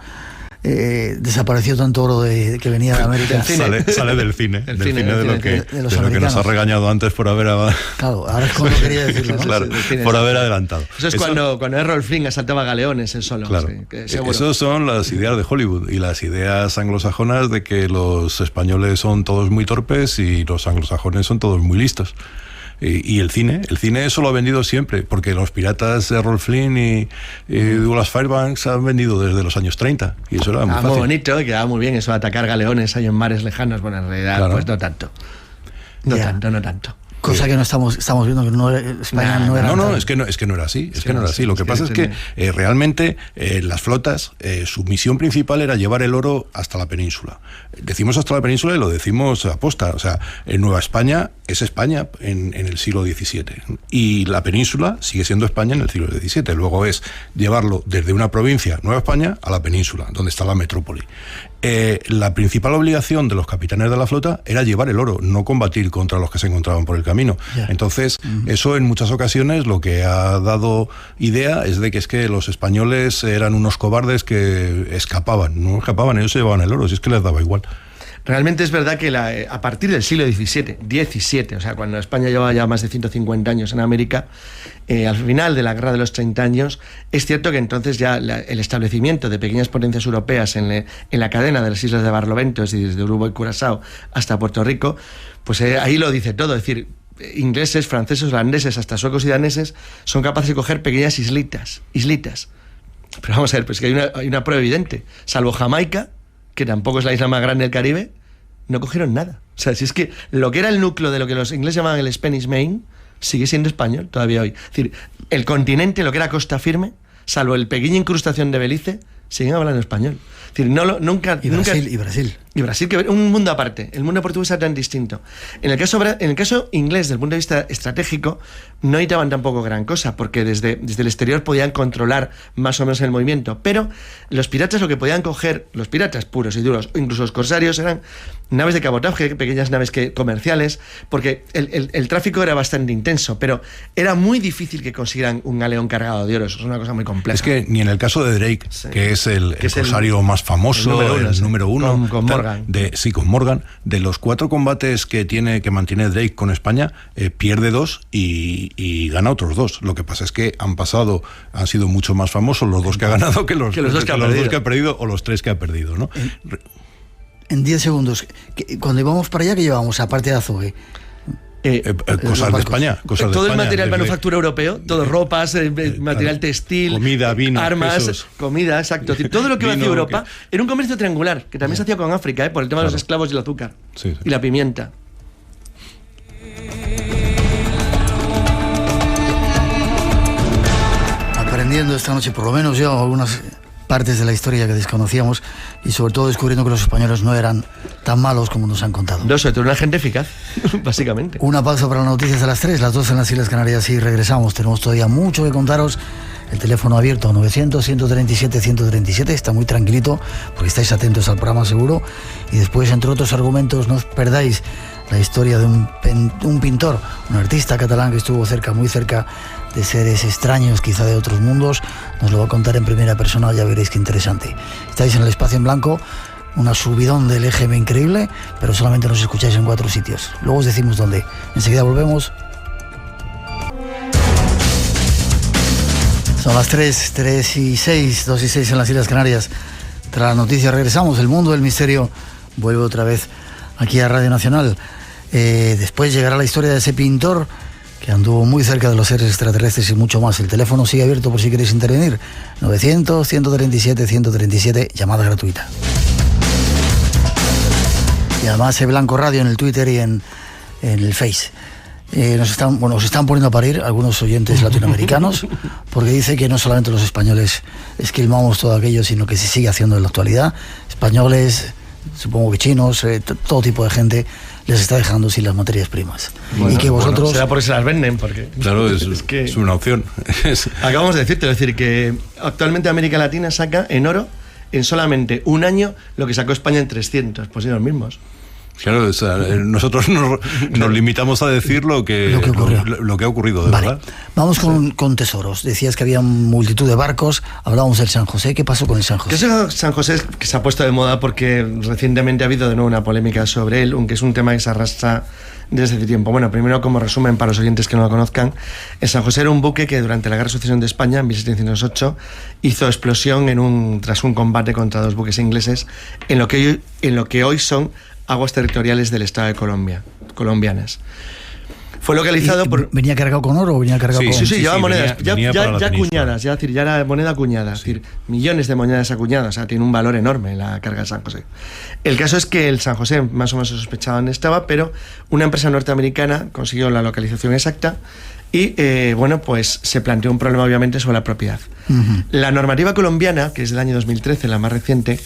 Desapareció tanto oro que venía de América. Sale del cine. De lo que nos ha regañado antes por haber... Claro, ahora es como quería decirlo, ¿no? Claro, por haber adelantado. Eso es cuando Errol Flynn asaltaba galeones él solo. Claro. Sí, esas son las ideas de Hollywood y las ideas anglosajonas de que los españoles son todos muy torpes y los anglosajones son todos muy listos. Y el cine eso lo ha vendido siempre, porque los piratas de Errol Flynn y Douglas Fairbanks han vendido desde los años 30 y eso era muy fácil. Muy bonito, quedaba muy bien eso de atacar galeones ahí en mares lejanos. Bueno, en realidad claro. Pues no tanto. No tanto. Cosa que no estamos viendo que España no era. No, es que no era así. Es que no era así. Lo que pasa es que realmente las flotas, su misión principal era llevar el oro hasta la península. Decimos hasta la península y lo decimos aposta. O sea, en Nueva España es España en el siglo XVII. Y la península sigue siendo España en el siglo XVII. Luego es llevarlo desde una provincia, Nueva España, a la península, donde está la metrópoli. La principal obligación de los capitanes de la flota era llevar el oro, no combatir contra los que se encontraban por el camino. Yeah. Entonces, eso en muchas ocasiones lo que ha dado idea es de que los españoles eran unos cobardes que no escapaban, ellos se llevaban el oro, si es que les daba igual. Realmente es verdad que a partir del siglo XVII, o sea, cuando España llevaba ya más de 150 años en América, al final de la Guerra de los 30 años, es cierto que entonces ya el establecimiento de pequeñas potencias europeas en la cadena de las islas de Barlovento, es decir, desde Uruguay y Curazao hasta Puerto Rico, pues ahí lo dice todo, es decir, ingleses, franceses, holandeses, hasta suecos y daneses son capaces de coger pequeñas islitas. Pero vamos a ver, pues que hay una prueba evidente, salvo Jamaica, que tampoco es la isla más grande del Caribe, no cogieron nada. O sea, si es que lo que era el núcleo de lo que los ingleses llamaban el Spanish Main, sigue siendo español todavía hoy. Es decir, el continente, lo que era costa firme, salvo el pequeña incrustación de Belice, siguen hablando español. Es decir, nunca... Y Brasil, que un mundo aparte. El mundo portugués era tan distinto. En el caso inglés, desde el punto de vista estratégico, no necesitaban tampoco gran cosa, porque desde el exterior podían controlar más o menos el movimiento. Pero los piratas lo que podían coger, los piratas puros y duros, o incluso los corsarios, eran naves de cabotaje, pequeñas naves comerciales, porque el tráfico era bastante intenso, pero era muy difícil que consiguieran un galeón cargado de oro. Eso es una cosa muy compleja. Es que ni en el caso de Drake, sí, que es el corsario más famoso, el número uno, con Morgan. Con Morgan, de los 4 combates que mantiene Drake con España, pierde 2 y gana otros 2. Lo que pasa es que han sido mucho más famosos los 2 que ha ganado que los 2 que ha perdido o los 3 que ha perdido, ¿no? En 10 segundos, cuando íbamos para allá, ¿qué llevábamos aparte de Azogue? Cosas de España. Todo el material manufactura europeo, todo ropas, material textil, comida, vino, armas, quesos. Comida, exacto. Todo lo que iba hacia Europa era un comercio triangular, que también se hacía con África, por el tema de los esclavos y el azúcar. Sí. Y la pimienta. Aprendiendo esta noche, por lo menos yo, algunas partes de la historia que desconocíamos y sobre todo descubriendo que los españoles no eran tan malos como nos han contado. Sobre todo una gente eficaz, básicamente. Una pausa para las noticias de las 3, las 2 en las Islas Canarias y regresamos. Tenemos todavía mucho que contaros. El teléfono abierto 900-137-137, está muy tranquilito porque estáis atentos al programa seguro. Y después, entre otros argumentos, no os perdáis la historia de un pintor, un artista catalán que estuvo muy cerca de seres extraños, quizá de otros mundos. Nos lo va a contar en primera persona, ya veréis qué interesante. Estáis en el Espacio en Blanco una subidón del EGM increíble, pero solamente nos escucháis en 4 sitios. Luego os decimos dónde. Enseguida volvemos. Son las 3:06, 2:06 en las Islas Canarias. Tras la noticia regresamos. El mundo del misterio vuelve otra vez aquí a Radio Nacional. Después llegará la historia de ese pintor que anduvo muy cerca de los seres extraterrestres y mucho más. El teléfono sigue abierto por si queréis intervenir. 900-137-137, llamada gratuita. Y además Blanco Radio en el Twitter y en el Face. Nos están poniendo a parir algunos oyentes latinoamericanos, porque dice que no solamente los españoles esquilmamos todo aquello, sino que se sigue haciendo en la actualidad. Españoles, supongo que chinos, todo tipo de gente les está dejando sin las materias primas. Bueno, y que vosotros... será por eso las venden, porque... Claro, es una opción. Acabamos de decirte, es decir, que actualmente América Latina saca en oro, en solamente un año, lo que sacó España en 300, pues sí, los mismos. Claro, nosotros nos limitamos a decir lo que ha ocurrido, de verdad. Vamos con tesoros. Decías que había multitud de barcos, hablábamos del San José. ¿Qué pasó con el San José? El San José que se ha puesto de moda porque recientemente ha habido de nuevo una polémica sobre él, aunque es un tema que se arrastra desde hace tiempo. Bueno, primero, como resumen para los oyentes que no lo conozcan, el San José era un buque que durante la Guerra de Sucesión de España, en 1708, hizo explosión tras un combate contra 2 buques ingleses en lo que hoy son aguas territoriales del Estado de Colombia, colombianas. Fue localizado por... ¿Venía cargado con oro o venía cargado con...? Sí, llevaba monedas, venía ya acuñadas, ya era moneda acuñada, es decir, millones de monedas acuñadas, o sea, tiene un valor enorme la carga de San José. El caso es que el San José más o menos se sospechaba dónde estaba, pero una empresa norteamericana consiguió la localización exacta y, pues se planteó un problema obviamente sobre la propiedad. La normativa colombiana, que es del año 2013, la más reciente,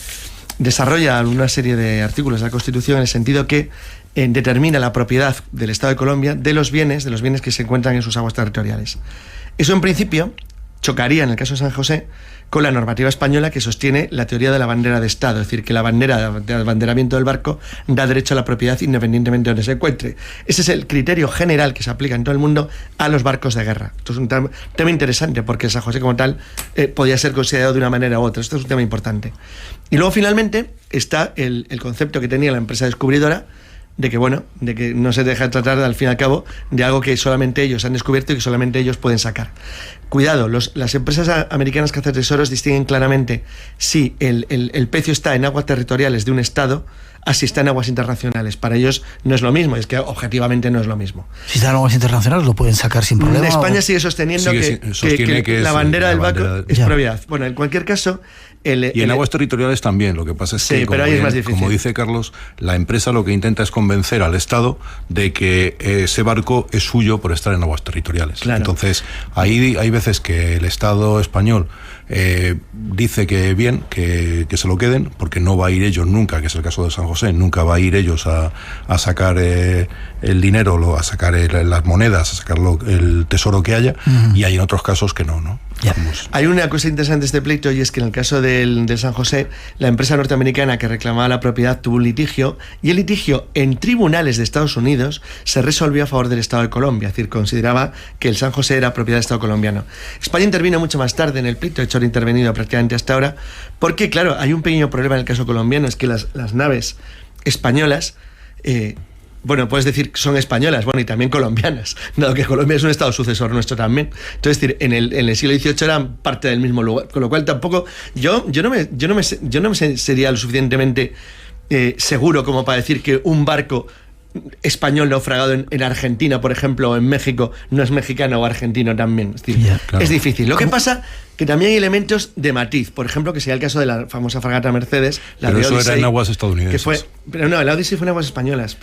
desarrolla una serie de artículos de la Constitución en el sentido que determina la propiedad del Estado de Colombia de los bienes que se encuentran en sus aguas territoriales. Eso en principio chocaría, en el caso de San José, con la normativa española que sostiene la teoría de la bandera de Estado, es decir, que la bandera de abanderamiento del barco da derecho a la propiedad independientemente de donde se encuentre. Ese es el criterio general que se aplica en todo el mundo a los barcos de guerra. Esto es un tema interesante porque el San José como tal podía ser considerado de una manera u otra. Esto es un tema importante. Y luego finalmente está el concepto que tenía la empresa descubridora de que no se deja tratar al fin y al cabo de algo que solamente ellos han descubierto y que solamente ellos pueden sacar. Cuidado, las empresas americanas que hacen tesoros distinguen claramente si el pecio está en aguas territoriales de un estado a si está en aguas internacionales. Para ellos no es lo mismo, es que objetivamente no es lo mismo. Si está en aguas internacionales lo pueden sacar sin problema. España sigue sosteniendo que la bandera del barco es propiedad. Bueno, en cualquier caso... Y en aguas territoriales también, lo que pasa es que, pero ahí es más difícil. Como dice Carlos, la empresa lo que intenta es convencer al Estado de que ese barco es suyo por estar en aguas territoriales. Claro. Entonces, ahí hay veces que el Estado español dice que bien, que se lo queden, porque no va a ir ellos nunca, que es el caso de San José, nunca va a ir ellos a sacar el dinero, a sacar las monedas, a sacar el tesoro que haya, y hay en otros casos que no. Hay una cosa interesante de este pleito, y es que en el caso del San José, la empresa norteamericana que reclamaba la propiedad tuvo un litigio, y el litigio en tribunales de Estados Unidos se resolvió a favor del Estado de Colombia, es decir, consideraba que el San José era propiedad del Estado colombiano. España intervino mucho más tarde en el pleito, de hecho ha intervenido prácticamente hasta ahora, porque claro, hay un pequeño problema en el caso colombiano, es que las naves españolas... puedes decir que son españolas, y también colombianas, dado que Colombia es un estado sucesor nuestro también. Entonces, es decir, en el siglo XVIII eran parte del mismo lugar, con lo cual tampoco yo no me sería lo suficientemente seguro como para decir que un barco español naufragado en Argentina, por ejemplo, o en México, no es mexicano o argentino también. Es decir, claro. Es difícil. Lo que pasa que también hay elementos de matiz, por ejemplo, que sería el caso de la famosa fragata Mercedes, la pero de eso Odyssey, era en aguas estadounidenses. Pero no, la Odyssey fue en aguas españolas.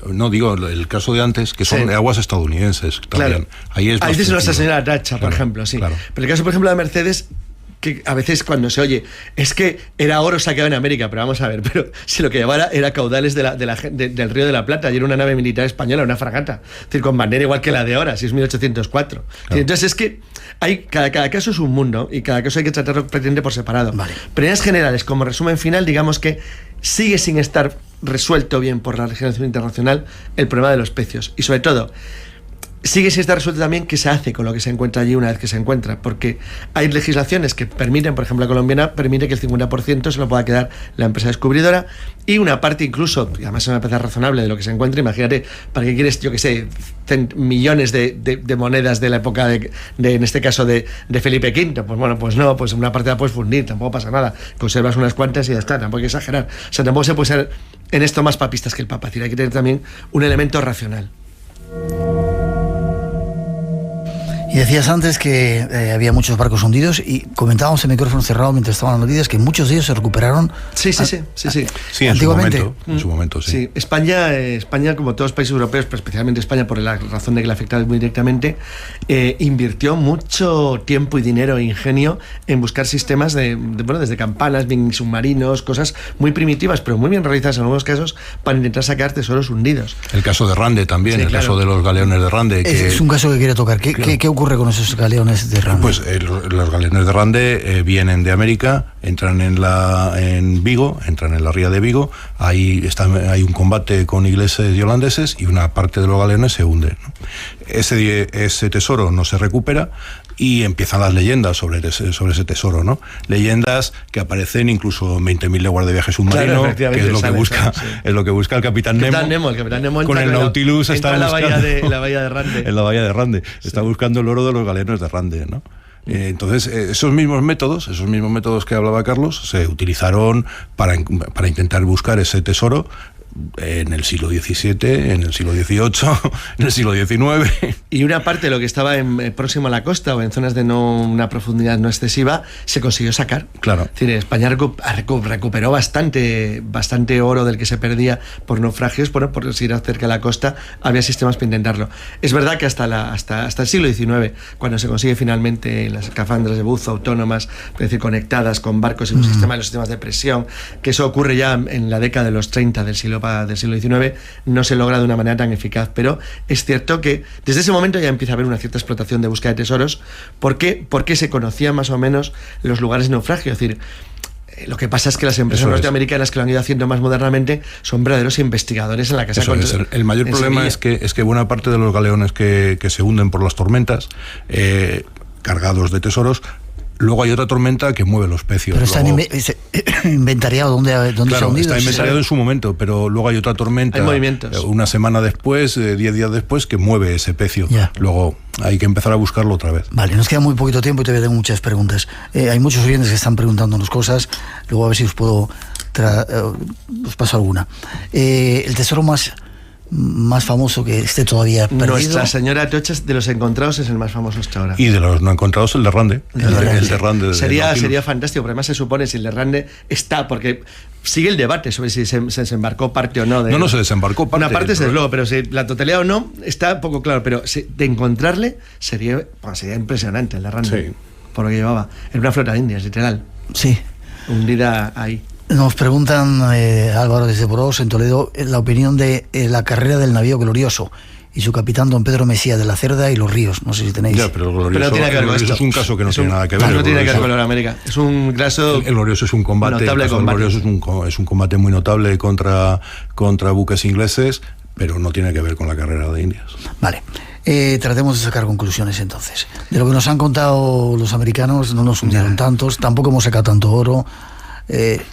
No, digo el caso de antes, que son de aguas estadounidenses también. Claro. Ahí es más dice nuestra señora Tacha, por ejemplo, sí. Claro. Pero el caso, por ejemplo, de Mercedes, que a veces cuando se oye, es que era oro saqueado en América, pero vamos a ver, pero si lo que llevara era caudales del Río de la Plata, y era una nave militar española, una fragata, es decir, con bandera igual que la de ahora, si es 1804. Claro. Entonces es que cada caso es un mundo, y cada caso hay que tratarlo prácticamente por separado. Vale. Pero en líneas generales, como resumen final, digamos que sigue sin estar resuelto bien por la legislación internacional el problema de los pecios, y sobre todo, sigue sin estar resuelto también qué se hace con lo que se encuentra allí una vez que se encuentra, porque hay legislaciones que permiten, por ejemplo la colombiana permite que el 50% se lo pueda quedar la empresa descubridora, y una parte incluso, y además es una empresa razonable de lo que se encuentra. Imagínate, ¿para qué quieres, yo que sé, millones de monedas de la época de en este caso de Felipe V? Pues bueno, pues no, pues una parte la puedes fundir, tampoco pasa nada, conservas unas cuantas y ya está, tampoco hay que exagerar. O sea, tampoco se puede ser en esto más papistas que el Papa, es decir, hay que tener también un elemento racional. Y decías antes que había muchos barcos hundidos, y comentábamos en micrófono cerrado mientras estaban las noticias que muchos de ellos se recuperaron. Sí. Sí, antiguamente. En su momento, sí. Sí, España, como todos los países europeos, pero especialmente España, por la razón de que le afectaba muy directamente, invirtió mucho tiempo y dinero e ingenio en buscar sistemas desde campanas, bien submarinos, cosas muy primitivas, pero muy bien realizadas en algunos casos, para intentar sacar tesoros hundidos. El caso de Rande también, Sí, el claro. caso de los galeones de Rande. Es un caso que quiero tocar. ¿Qué ocurre con esos galeones de Rande? Pues los galeones de Rande vienen de América, entran en Vigo, entran en la ría de Vigo, hay un combate con ingleses y holandeses, y una parte de los galeones se hunde, ¿no? Ese tesoro no se recupera, y empiezan las leyendas sobre ese tesoro, ¿no? Leyendas que aparecen incluso en 20.000 leguas de viaje submarino, Claro, que es lo que busca, es lo que busca el Capitán Nemo. El Capitán Nemo con el Nautilus está en la buscando bahía de Rande. en la bahía de Rande, está buscando el oro de los galeones de Rande, ¿no? Entonces, esos mismos métodos que hablaba Carlos se utilizaron para intentar buscar ese tesoro en el siglo XVII, en el siglo XVIII, en el siglo XIX. Y una parte de lo que estaba próximo a la costa o en zonas de una profundidad no excesiva se consiguió sacar. Claro. Es decir, España recuperó bastante oro del que se perdía por naufragios. Por seguir cerca de la costa había sistemas para intentarlo. Es verdad que hasta el siglo XIX, cuando se consigue finalmente las escafandras de buzo autónomas, es decir, conectadas con barcos y los sistemas de presión, que eso ocurre ya en la década de los 30 del siglo XIX, no se logra de una manera tan eficaz, pero es cierto que desde ese momento ya empieza a haber una cierta explotación de búsqueda de tesoros, porque se conocían más o menos los lugares de naufragio. Es decir, lo que pasa es que las empresas norteamericanas que lo han ido haciendo más modernamente son verdaderos investigadores en la casa. El mayor problema es que buena parte de los galeones que se hunden por las tormentas, cargados de tesoros, luego hay otra tormenta que mueve los pecios. Pero está inventariado dónde claro, se ha hundido. Está inventariado en su momento, pero luego hay otra tormenta, hay movimientos. Una semana después, 10 días después, que mueve ese pecio. Ya. Luego hay que empezar a buscarlo otra vez. Vale, nos queda muy poquito tiempo y todavía tengo muchas preguntas. Hay muchos oyentes que están preguntándonos cosas, luego a ver si os puedo os paso alguna. El tesoro más famoso que esté todavía perdido. Nuestra Señora Atocha, de los encontrados, es el más famoso hasta ahora. Y de los no encontrados, el de Rande. El de Rande. Sería fantástico, pero además se supone si el de Rande está, porque sigue el debate sobre si se desembarcó parte o no. No se desembarcó parte. Una parte desde luego, pero si la totalidad o no está poco claro, pero de encontrarle sería impresionante el de Rande. Sí. Por lo que llevaba. Era una flota de indias, literal. Sí. Hundida ahí. Nos preguntan, Álvaro desde Borós, en Toledo, la opinión de la carrera del navío Glorioso y su capitán don Pedro Mesía de la Cerda y los Ríos. No sé si tenéis... Ya, pero el Glorioso, no tiene que ver con esto. Es un caso que no tiene nada que ver. No tiene que ver con la América. Es un caso... El Glorioso es un combate. Notable combate. El Glorioso es un combate muy notable contra buques ingleses, pero no tiene que ver con la carrera de indias. Vale. Tratemos de sacar conclusiones entonces. De lo que nos han contado los americanos, no nos hundieron tantos, tampoco hemos sacado tanto oro.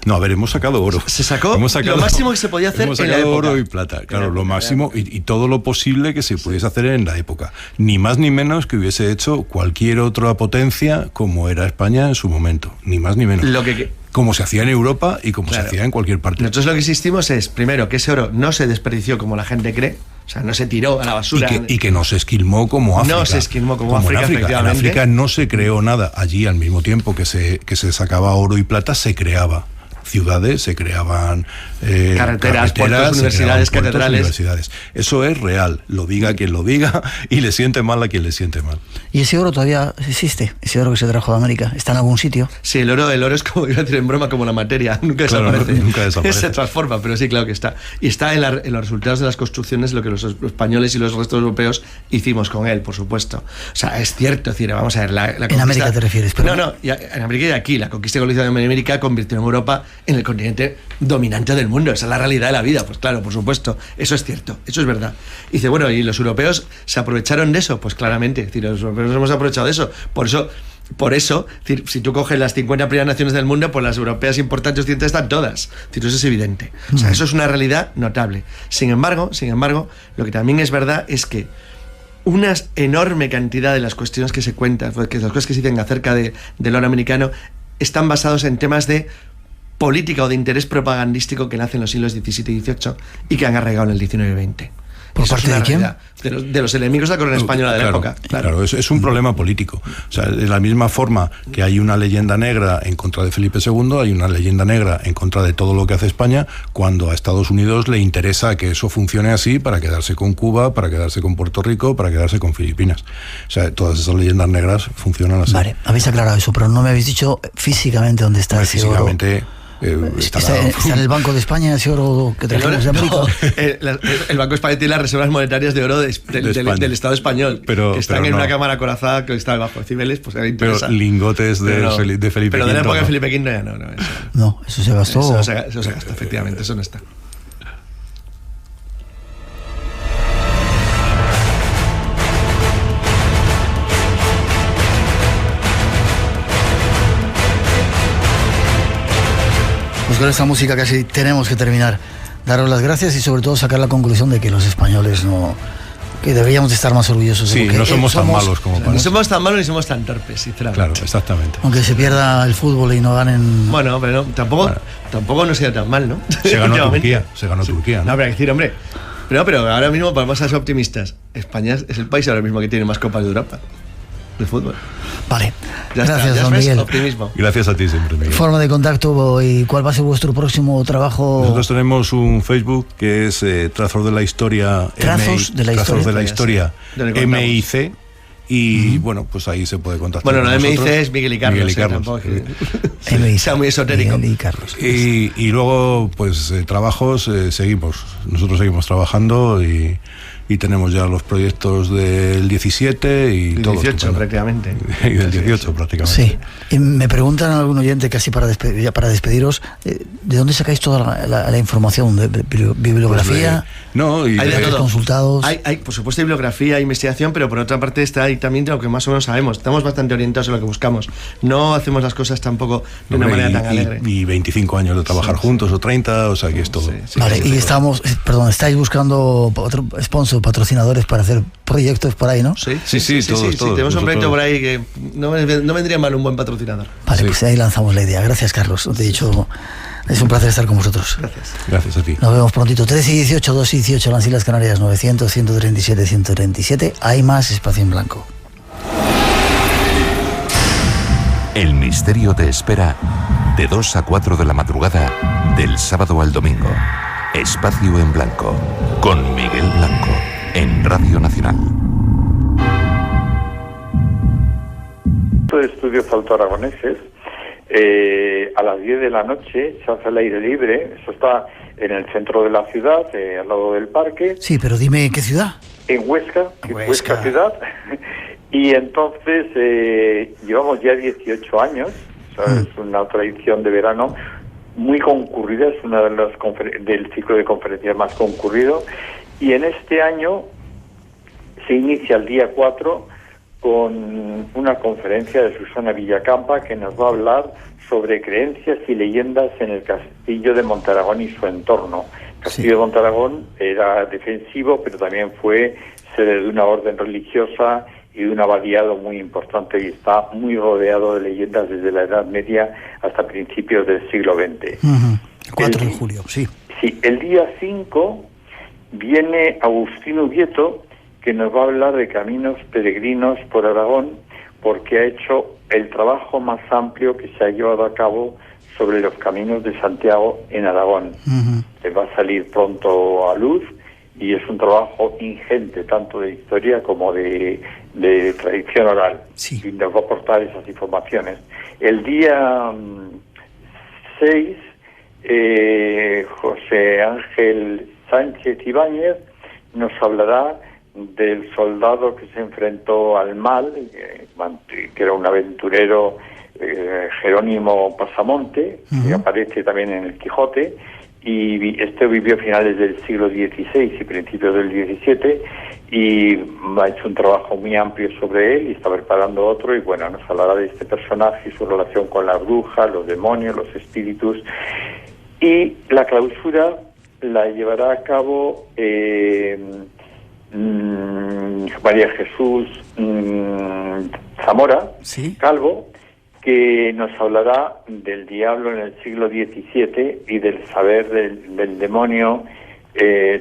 No, a ver, hemos sacado oro. Se sacó lo máximo que se podía hacer hemos en la sacado época. Oro y plata, claro, lo máximo y todo lo posible que se pudiese hacer en la época. Ni más ni menos que hubiese hecho cualquier otra potencia como era España en su momento. Ni más ni menos. Como se hacía en Europa y como se hacía en cualquier parte. Nosotros lo que insistimos es, primero, que ese oro no se desperdició como la gente cree. O sea, no se tiró a la basura. Y que no se esquilmó como África. No se esquilmó como África, efectivamente. En África no se creó nada. Allí, al mismo tiempo que se sacaba oro y plata, se creaba ciudades, se creaban carreteras, puertos, universidades, catedrales. Universidades. Eso es real, lo diga quien lo diga y le siente mal a quien le siente mal. ¿Y ese oro todavía existe? ¿Ese oro que se trajo de América? ¿Está en algún sitio? Sí, el oro es como, iba a decir en broma, como la materia, nunca desaparece. Nunca desaparece. Se transforma, pero sí, claro que está. Y está en los resultados de las construcciones, lo que los españoles y los restos europeos hicimos con él, por supuesto. O sea, es cierto, es decir, vamos a ver, la conquista... En América te refieres, pero... No, en América y aquí, la conquista colonial de América convirtió en Europa en el continente dominante del mundo. Esa es la realidad de la vida. Pues claro, por supuesto, eso es cierto, eso es verdad. Y dice, bueno, ¿y los europeos se aprovecharon de eso? Pues claramente, es decir, los europeos nos hemos aprovechado de eso. Por eso, es decir, si tú coges las 50 primeras naciones del mundo, pues las europeas importantes occidentales están todas. Es decir, eso es evidente. O sea, eso es una realidad notable. Sin embargo, lo que también es verdad es que una enorme cantidad de las cuestiones que se cuentan, las cosas que se dicen acerca del oro americano, están basados en temas de política o de interés propagandístico que nacen en los siglos XVII y XVIII y que han arraigado en el XIX y XX. ¿Por parte de quién? De los enemigos de la corona española de la época. Claro, es un problema político. O sea, de la misma forma que hay una leyenda negra en contra de Felipe II, hay una leyenda negra en contra de todo lo que hace España, cuando a Estados Unidos le interesa que eso funcione así para quedarse con Cuba, para quedarse con Puerto Rico, para quedarse con Filipinas. O sea, todas esas leyendas negras funcionan así. Vale, habéis aclarado eso, pero no me habéis dicho físicamente dónde está ese oro. Físicamente... ¿Está en el Banco de España ese oro que trajimos de América? No, el Banco de España tiene las reservas monetarias de oro del Estado español, que están en una cámara acorazada que está debajo de Cibeles, pues interesa. Pero lingotes de Felipe V. Pero de la época de Felipe V ya no. Eso se gastó. Eso se gastó, efectivamente, eso no está. Pues con esta música casi tenemos que terminar. Daros las gracias y sobre todo sacar la conclusión de que los españoles que deberíamos estar más orgullosos. Sí, no somos tan malos como parece. No somos tan malos ni somos tan torpes, sinceramente. Claro, exactamente. Aunque se pierda el fútbol y no ganen... Bueno, pero tampoco nos ha ido tan mal, ¿no? Se ganó Turquía, ¿no? No, pero hay que decir, hombre, pero ahora mismo vamos a ser optimistas. España es el país ahora mismo que tiene más Copas de Europa de fútbol. Vale, gracias, don Miguel. Optimismo. Gracias a ti siempre, Miguel. Forma de contacto y cuál va a ser vuestro próximo trabajo. Nosotros tenemos un Facebook que es Trazos de la Historia. Trazos de la Historia. MIC. Y bueno, pues ahí se puede contactar. Bueno, con MIC nosotros. es Miguel y Carlos. Tampoco sea muy esotérico. Miguel y Carlos. Y luego, pues trabajos, seguimos. Nosotros seguimos trabajando y tenemos ya los proyectos del 17 y el todo. 18 prácticamente. Y del 18 prácticamente. Sí. Y me preguntan algún oyente, casi para despediros, ¿de dónde sacáis toda la información? ¿De bibliografía? Pues hay de todo. Consultados. Hay, por supuesto, bibliografía, investigación, pero por otra parte está ahí también lo que más o menos sabemos. Estamos bastante orientados en lo que buscamos. No hacemos las cosas tampoco de una manera tan alegre. Y 25 años de trabajar juntos o 30, o sea que es todo. Vale, y estáis buscando patrocinadores para hacer proyectos por ahí, ¿no? Sí, todos. Tenemos un proyecto por ahí que no vendría mal un buen patrocinador. Vale, pues ahí lanzamos la idea. Gracias, Carlos. Te he dicho, es un placer estar con vosotros. Gracias a ti. Nos vemos prontito. 13 y 18, 2 y 18, las Islas Canarias, 900, 137, 137. Hay más espacio en blanco. El misterio te espera de 2 a 4 de la madrugada del sábado al domingo. Espacio en blanco con Miguel Blanco en Radio Nacional. De estudios altoaragoneses, a las 10 de la noche se hace al aire libre. Eso está en el centro de la ciudad, al lado del parque. Sí, pero dime qué ciudad. En Huesca ciudad. Y entonces llevamos ya 18 años. Es una tradición de verano muy concurrida, es una de las del ciclo de conferencias más concurrido, y en este año se inicia el día 4 con una conferencia de Susana Villacampa, que nos va a hablar sobre creencias y leyendas en el castillo de Montaragón y su entorno. El castillo de Montaragón era defensivo, pero también fue sede de una orden religiosa y de un abadía muy importante, y está muy rodeado de leyendas desde la Edad Media hasta principios del siglo XX. 4 de julio, sí. Sí, el día 5 viene Agustín Ubieto, que nos va a hablar de caminos peregrinos por Aragón, porque ha hecho el trabajo más amplio que se ha llevado a cabo sobre los caminos de Santiago en Aragón. Va a salir pronto a luz, y es un trabajo ingente, tanto de historia como de tradición oral. Sí. Y nos va a aportar esas informaciones. El día 6, José Ángel Sánchez Ibáñez nos hablará del soldado que se enfrentó al mal, que era un aventurero Jerónimo Pasamonte, que aparece también en el Quijote, y este vivió a finales del siglo XVI y principios del XVII, y ha hecho un trabajo muy amplio sobre él y está preparando otro, y bueno, nos hablará de este personaje y su relación con la bruja, los demonios, los espíritus. Y la clausura la llevará a cabo María Jesús Zamora, ¿sí? Calvo, que nos hablará del diablo en el siglo XVII y del saber del demonio,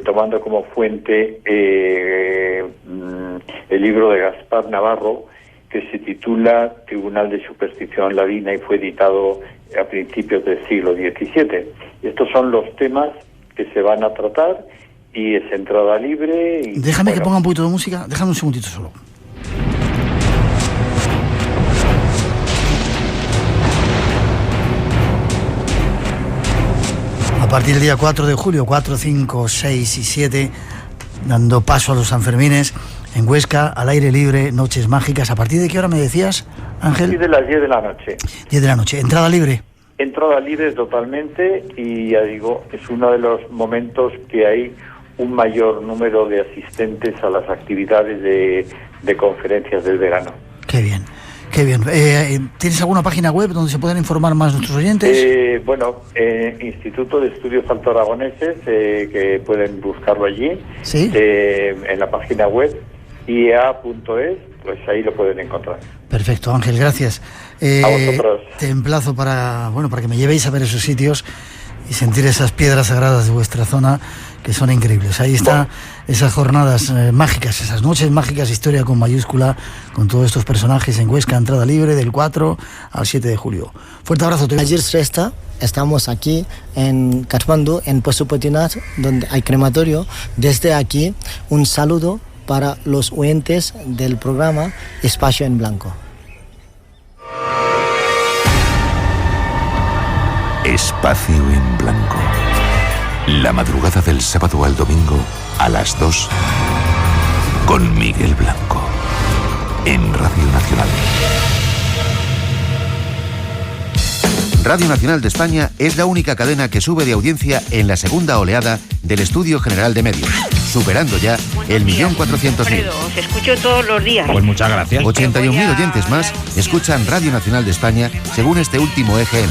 tomando como fuente el libro de Gaspar Navarro, que se titula Tribunal de Superstición Ladina y fue editado a principios del siglo XVII. Estos son los temas que se van a tratar y es entrada libre. Y, déjame que ponga un poquito de música, déjame un segundito solo. A partir del día 4 de julio, 4, 5, 6 y 7, dando paso a los Sanfermines, en Huesca, al aire libre, noches mágicas. ¿A partir de qué hora me decías, Ángel? A partir de las 10 de la noche. 10 de la noche. ¿Entrada libre? Entrada libre totalmente, y ya digo, es uno de los momentos que hay un mayor número de asistentes a las actividades de conferencias del verano. Qué bien, qué bien. ¿Tienes alguna página web donde se puedan informar más nuestros oyentes? Bueno, Instituto de Estudios Alto Aragoneses, que pueden buscarlo allí, ¿sí? En la página web iea.es, pues ahí lo pueden encontrar. Perfecto, Ángel, gracias. A vosotros. Te emplazo para que me llevéis a ver esos sitios y sentir esas piedras sagradas de vuestra zona, que son increíbles. Ahí está, esas jornadas mágicas, esas noches mágicas, historia con mayúscula, con todos estos personajes en Huesca, entrada libre del 4 al 7 de julio. Fuerte abrazo. Ayer Sresta, estamos aquí en Katmandú, en Pasupatinat, donde hay crematorio. Desde aquí, un saludo para los oyentes del programa Espacio en Blanco. Espacio en Blanco. La madrugada del sábado al domingo a las 2 con Miguel Blanco en Radio Nacional. Radio Nacional de España es la única cadena que sube de audiencia en la segunda oleada del Estudio General de Medios, superando ya el 1.400.000. Os escucho todos los días. Pues muchas gracias. 81.000 oyentes más escuchan Radio Nacional de España según este último EGM,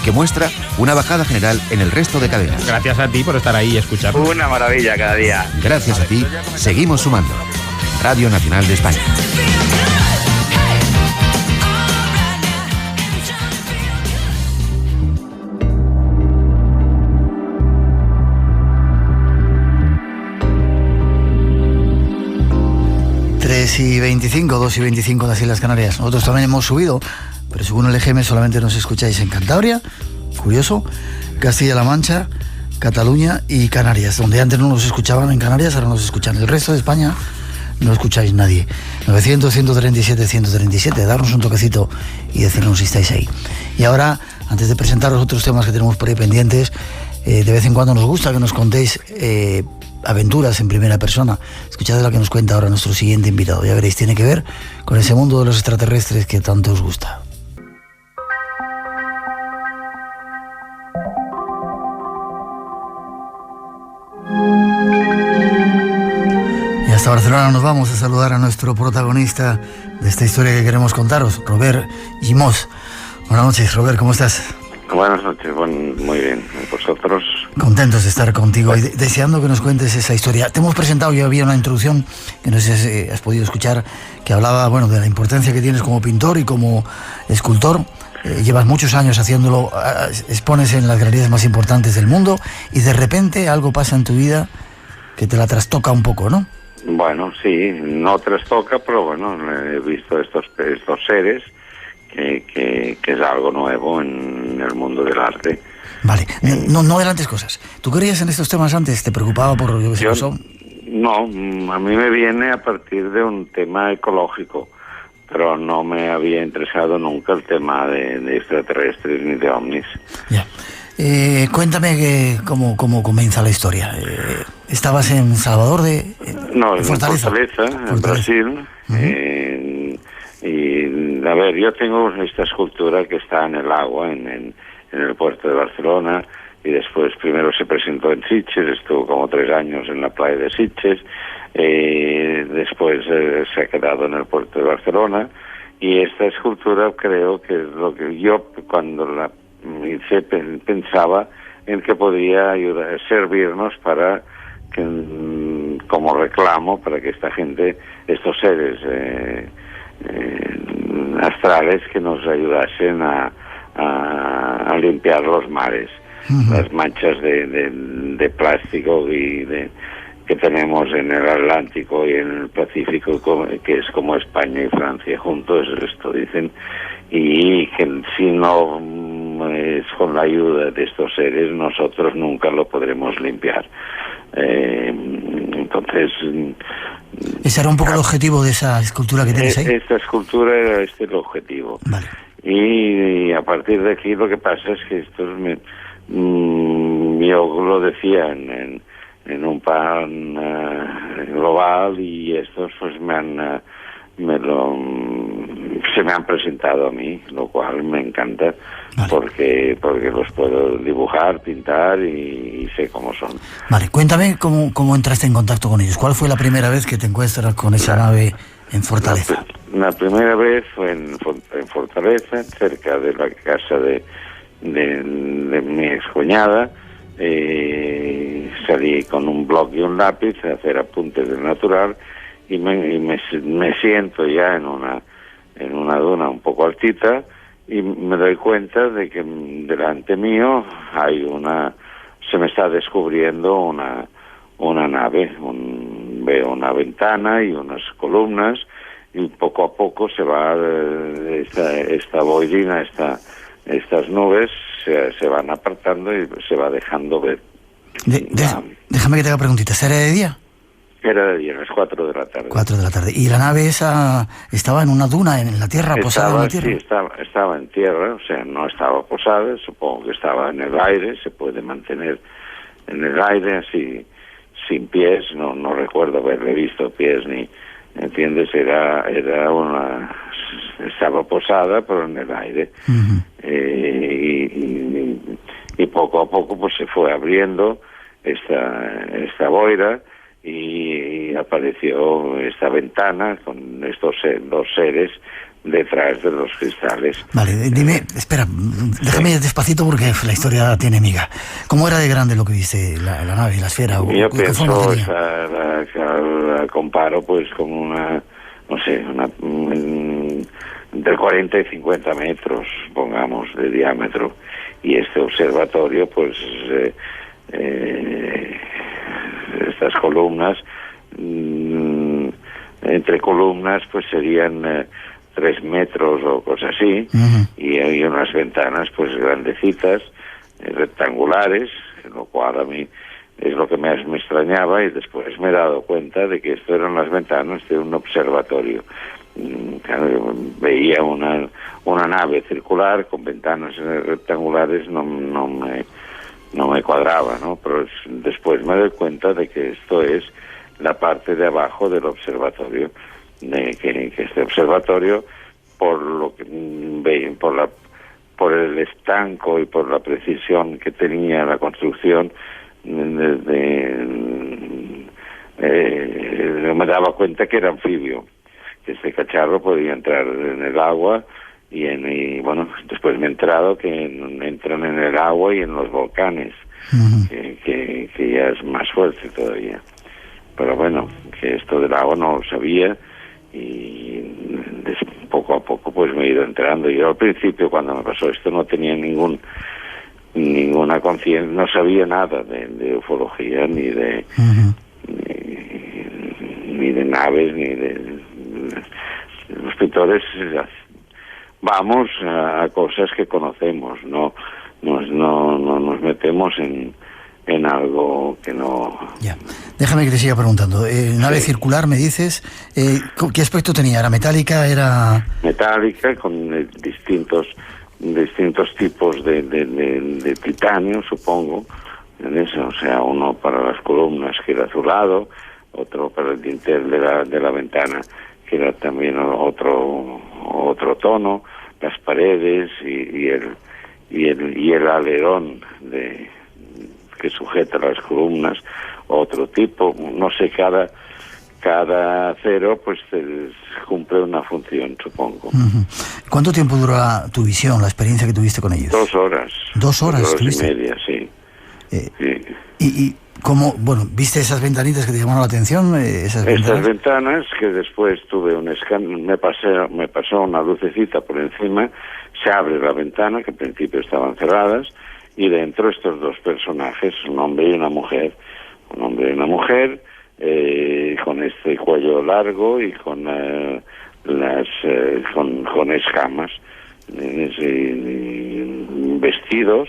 que muestra una bajada general en el resto de cadenas. Gracias a ti por estar ahí y escuchar. Una maravilla cada día. Gracias a ti, seguimos sumando. Radio Nacional de España. Y 25, 2 y 25 en las Islas Canarias. Nosotros también hemos subido, pero según el EGM solamente nos escucháis en Cantabria, curioso, Castilla-La Mancha, Cataluña y Canarias, donde antes no nos escuchaban en Canarias, ahora nos escuchan. El resto de España no escucháis nadie. 900-137-137, darnos un toquecito y decirnos si estáis ahí. Y ahora, antes de presentaros otros temas que tenemos por ahí pendientes, de vez en cuando nos gusta que nos contéis aventuras en primera persona. Escuchad la que nos cuenta ahora nuestro siguiente invitado. Ya veréis, tiene que ver con ese mundo de los extraterrestres que tanto os gusta. Y hasta Barcelona nos vamos a saludar a nuestro protagonista de esta historia que queremos contaros, Robert Gimós. Buenas noches, Robert, ¿cómo estás? Buenas noches, muy bien. ¿Vosotros? Contentos de estar contigo y deseando que nos cuentes esa historia. Te hemos presentado, ya había una introducción que no sé si has podido escuchar, que hablaba, bueno, de la importancia que tienes como pintor y como escultor. Llevas muchos años haciéndolo, expones en las galerías más importantes del mundo y de repente algo pasa en tu vida que te la trastoca un poco, ¿no? Bueno, sí, no trastoca, pero bueno, he visto estos seres que es algo nuevo en el mundo del arte. Vale, no adelantes cosas. ¿Tú creías en estos temas antes? ¿Te preocupaba por lo que pasó? No, a mí me viene a partir de un tema ecológico, pero no me había interesado nunca el tema de extraterrestres ni de ovnis. Ya. Cuéntame cómo comienza la historia. ¿Estabas en Salvador No, en Fortaleza, en Brasil. Y A ver, yo tengo esta escultura que está en el agua, en el puerto de Barcelona, y después primero se presentó en Sitges, estuvo como 3 años en la playa de Sitges, después se ha quedado en el puerto de Barcelona, y esta escultura creo que es lo que yo cuando la hice pensaba en que podría servirnos para que, como reclamo para que esta gente, estos seres astrales, que nos ayudasen a limpiar los mares, las manchas de plástico que tenemos en el Atlántico y en el Pacífico, que es como España y Francia juntos, esto dicen, y que si no es con la ayuda de estos seres, nosotros nunca lo podremos limpiar. Entonces... ¿Ese era un poco el objetivo de esa escultura que tenéis ahí? Esta escultura era el objetivo. Vale. Y a partir de aquí lo que pasa es que estos yo lo decía en un plan global, y estos pues se me han presentado a mí, lo cual me encanta. Vale. porque los puedo dibujar, pintar y sé cómo son. Vale, cuéntame cómo entraste en contacto con ellos. ¿Cuál fue la primera vez que te encuentras con esa nave en Fortaleza? La primera vez fue en Fortaleza, cerca de la casa de mi excuñada. Salí con un bloc y un lápiz a hacer apuntes del natural, y me siento ya en una duna un poco altita, y me doy cuenta de que delante mío se me está descubriendo una nave, veo una ventana y unas columnas, y poco a poco se va esta boirina, estas nubes se van apartando y se va dejando ver. Déjame que te haga preguntitas. ¿Era de día? Era de día, a las 4 de la tarde. 4 de la tarde. ¿Y la nave esa estaba en una duna, en la tierra, posada en la tierra? Sí, estaba en tierra, o sea, no estaba posada, supongo que estaba en el aire, se puede mantener en el aire, así, sin pies, no recuerdo haberle visto pies ni... ¿Entiendes? Estaba posada, pero en el aire. Uh-huh. Y poco a poco pues se fue abriendo esta boira, y apareció esta ventana con estos dos seres detrás de los cristales. Vale, dime, espera, déjame despacito porque la historia tiene miga. ¿Cómo era de grande lo que viste, la nave, la esfera? Yo pienso, la comparo pues con una, no sé, entre 40 y 50 metros, pongamos, de diámetro. Y este observatorio, pues, estas columnas, entre columnas, pues serían 3 metros o cosas así, uh-huh. Y hay unas ventanas pues grandecitas, rectangulares, lo cual a mí es lo que más me extrañaba, y después me he dado cuenta de que esto eran las ventanas de un observatorio. Claro, veía una nave circular con ventanas rectangulares, no me cuadraba, ¿no? Pero después me doy cuenta de que esto es la parte de abajo del observatorio, que este observatorio, por lo que por el estanco y por la precisión que tenía la construcción, me daba cuenta que era anfibio, que este cacharro podía entrar en el agua, y bueno, después me he enterado que entran en el agua y en los volcanes, uh-huh. que ya es más fuerte todavía. Pero bueno, que esto del agua no lo sabía, y poco a poco pues me he ido enterando. Yo al principio, cuando me pasó esto, no tenía ninguna conciencia, no sabía nada de ufología, ni de uh-huh. ni de naves, ni de los pintores. Vamos a cosas que conocemos, no nos metemos en algo que no... Ya. Déjame que te siga preguntando. Nave circular, me dices, ¿qué aspecto tenía? ¿Era metálica? ¿Era...? Metálica, con distintos tipos de titanio, supongo, en eso. O sea, uno para las columnas, que era azulado, otro para el dintel de la ventana, que era también otro otro tono, las paredes y el alerón que sujeta las columnas, otro tipo, no sé, cada acero pues cumple una función, supongo. ¿Cuánto tiempo dura tu visión, la experiencia que tuviste con ellos? 2 horas. 2 horas 2 horas tuviste. y media, sí. Sí. ¿Y cómo, viste esas ventanitas que te llamaron la atención? Esas ventanas que después tuve un escándalo, me pasó una lucecita por encima, se abre la ventana, que al principio estaban cerradas, y dentro estos 2 personajes, un hombre y una mujer. Un hombre y una mujer, con este cuello largo y con escamas, vestidos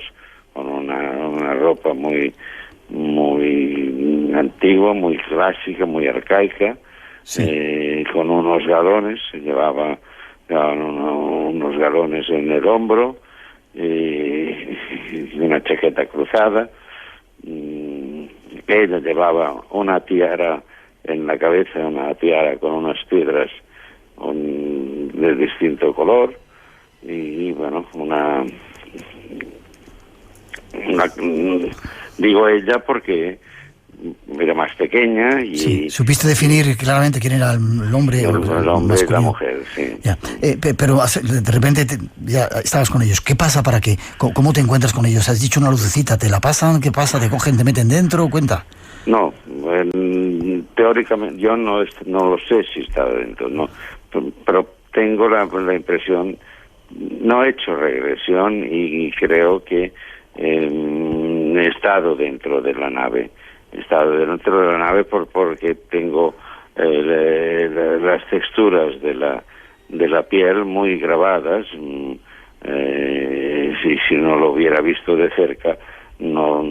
con una ropa muy antigua, muy clásica, muy arcaica, con unos galones, llevaban unos galones en el hombro y una chaqueta cruzada. Ella llevaba una tiara en la cabeza, una tiara con unas piedras de distinto color, y bueno, digo ella porque era más pequeña y... Sí, supiste definir claramente quién era el hombre o el hombre y la mujer, sí. Ya. Pero de repente ya estabas con ellos. ¿Qué pasa para qué? ¿Cómo te encuentras con ellos? ¿Has dicho una lucecita? ¿Te la pasan? ¿Qué pasa? ¿Te cogen? ¿Te meten dentro? Cuenta. No, teóricamente yo no lo sé si está dentro, no, pero tengo la impresión, no he hecho regresión y creo que he estado dentro de la nave. He estado dentro de la nave porque tengo las texturas de la piel muy grabadas. Si no lo hubiera visto de cerca, no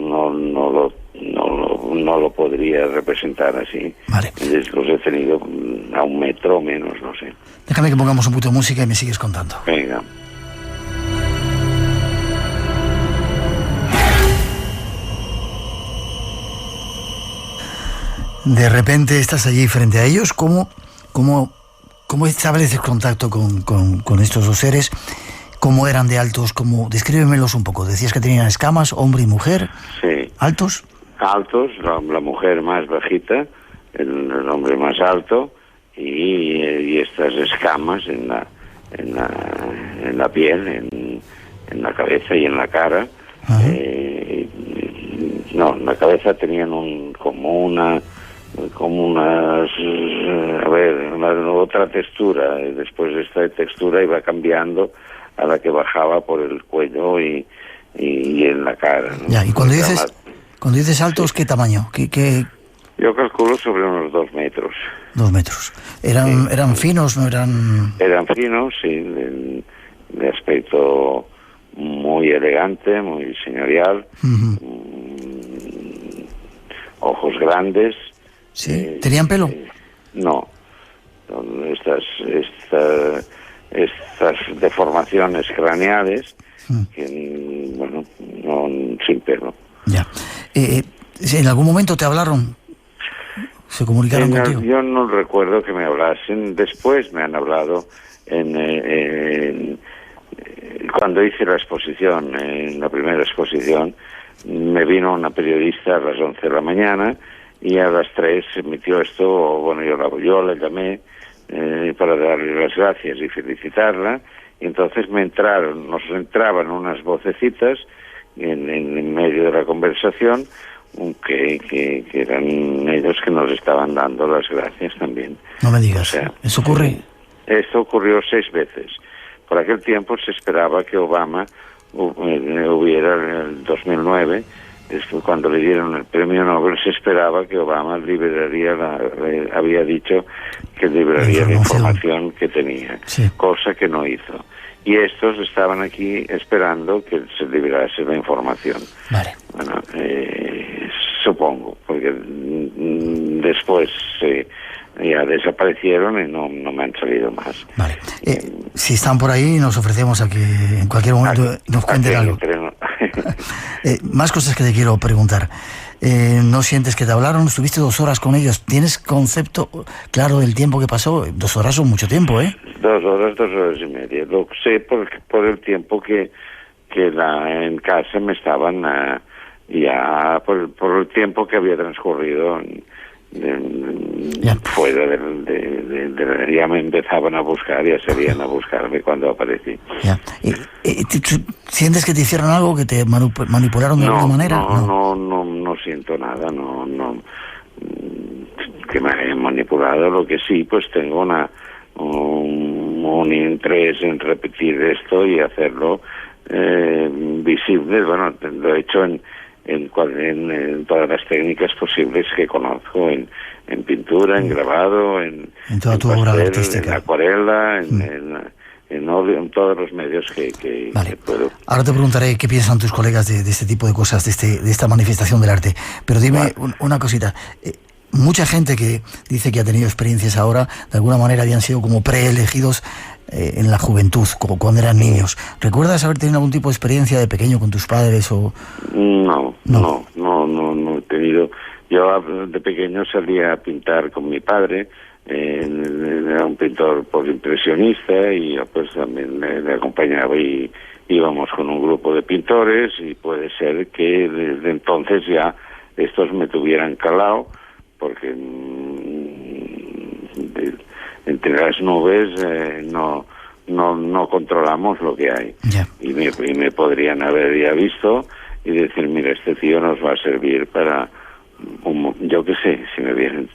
lo podría representar así. Vale. Los he tenido a 1 metro o menos, no sé. Déjame que pongamos un poquito de música y me sigues contando. Venga. De repente estás allí frente a ellos. ¿Cómo estableces contacto con estos 2 seres? ¿Cómo eran de altos? Descríbemelos un poco. Decías que tenían escamas, hombre y mujer. Sí. ¿Altos? Altos, la mujer más bajita, el hombre más alto, y estas escamas en la piel, en la cabeza y en la cara. No, en la cabeza tenían una otra textura. Después esta textura iba cambiando a la que bajaba por el cuello y en la cara, ¿no? Ya, y cuando dices altos, ¿qué tamaño? ¿Qué? Yo calculo sobre unos 2 metros. 2 metros. ¿Eran finos, no eran...? Eran finos, sí, de aspecto muy elegante, muy señorial. Ojos grandes. ¿Sí? ¿Tenían pelo? No. Estas deformaciones craneales, que, bueno, no, sin pelo. Ya. ¿En algún momento te hablaron? ¿Se comunicaron contigo? Yo no recuerdo que me hablasen. Después me han hablado cuando hice la exposición, en la primera exposición, me vino una periodista a las 11 de la mañana y a las 3 se emitió esto. Bueno, yo la llamé para darle las gracias y felicitarla, y entonces nos entraban unas vocecitas en medio de la conversación que eran ellos que nos estaban dando las gracias también. No me digas, o sea, ¿eso ocurre? Esto ocurrió 6 veces. Por aquel tiempo se esperaba que Obama hubiera, en el 2009, cuando le dieron el premio Nobel, se esperaba que Obama había dicho que liberaría la información que tenía, cosa que no hizo. Y estos estaban aquí esperando que se liberase la información. Vale. Bueno, supongo, porque después ya desaparecieron y no me han salido más. Vale. Si están por ahí, nos ofrecemos a que en cualquier momento nos cuenten algo. Más cosas que te quiero preguntar. ¿No sientes que te hablaron? Estuviste 2 horas con ellos. ¿Tienes concepto claro del tiempo que pasó? 2 horas son mucho tiempo, ¿eh? 2 horas, 2 horas y media. Lo sé por el tiempo que en casa me estaban ya por el tiempo que había transcurrido fuera ya me empezaban a buscar, ya salían a buscarme cuando aparecí. ¿Tú sientes que te hicieron algo, que te manipularon de alguna manera? No siento nada, no que me hayan manipulado. Lo que sí, pues tengo un interés en repetir esto y hacerlo visible. Bueno, lo he hecho en todas las técnicas posibles que conozco, en pintura, en grabado, en toda tu obra artística, en acuarela, en óleo, en todos los medios que puedo. Ahora te preguntaré qué piensan tus colegas de este tipo de cosas, de esta manifestación del arte. Pero dime una cosita. Mucha gente que dice que ha tenido experiencias ahora, de alguna manera habían sido como preelegidos en la juventud, como cuando eran niños. ¿Recuerdas haber tenido algún tipo de experiencia de pequeño con tus padres o...? No he tenido. Yo de pequeño salía a pintar con mi padre. Era un pintor impresionista y yo pues también le acompañaba y íbamos con un grupo de pintores, y puede ser que desde entonces ya estos me tuvieran calado, porque entre las nubes no controlamos lo que hay. Y me podrían haber ya visto y decir, mira, este tío nos va a servir para, yo qué sé, si me vienen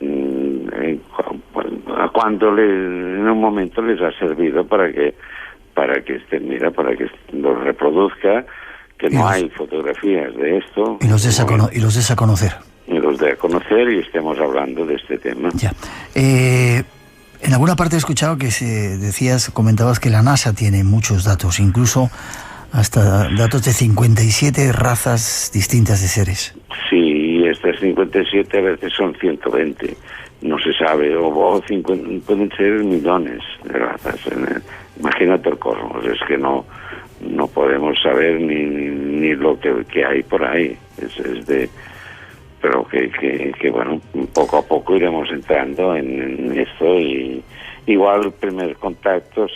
a cuánto en un momento les ha servido para que lo reproduzca, que no hay fotografías de esto. Y los des a conocer. Y los de a conocer, y estemos hablando de este tema. En alguna parte he escuchado que comentabas que la NASA tiene muchos datos, incluso hasta datos de 57 razas distintas de seres. Sí, estas 57 a veces son 120, no se sabe, o 50, pueden ser millones de razas. Imagínate el cosmos, es que no podemos saber ni lo que hay por ahí. Pero que bueno, poco a poco iremos entrando en esto, y igual el primer contacto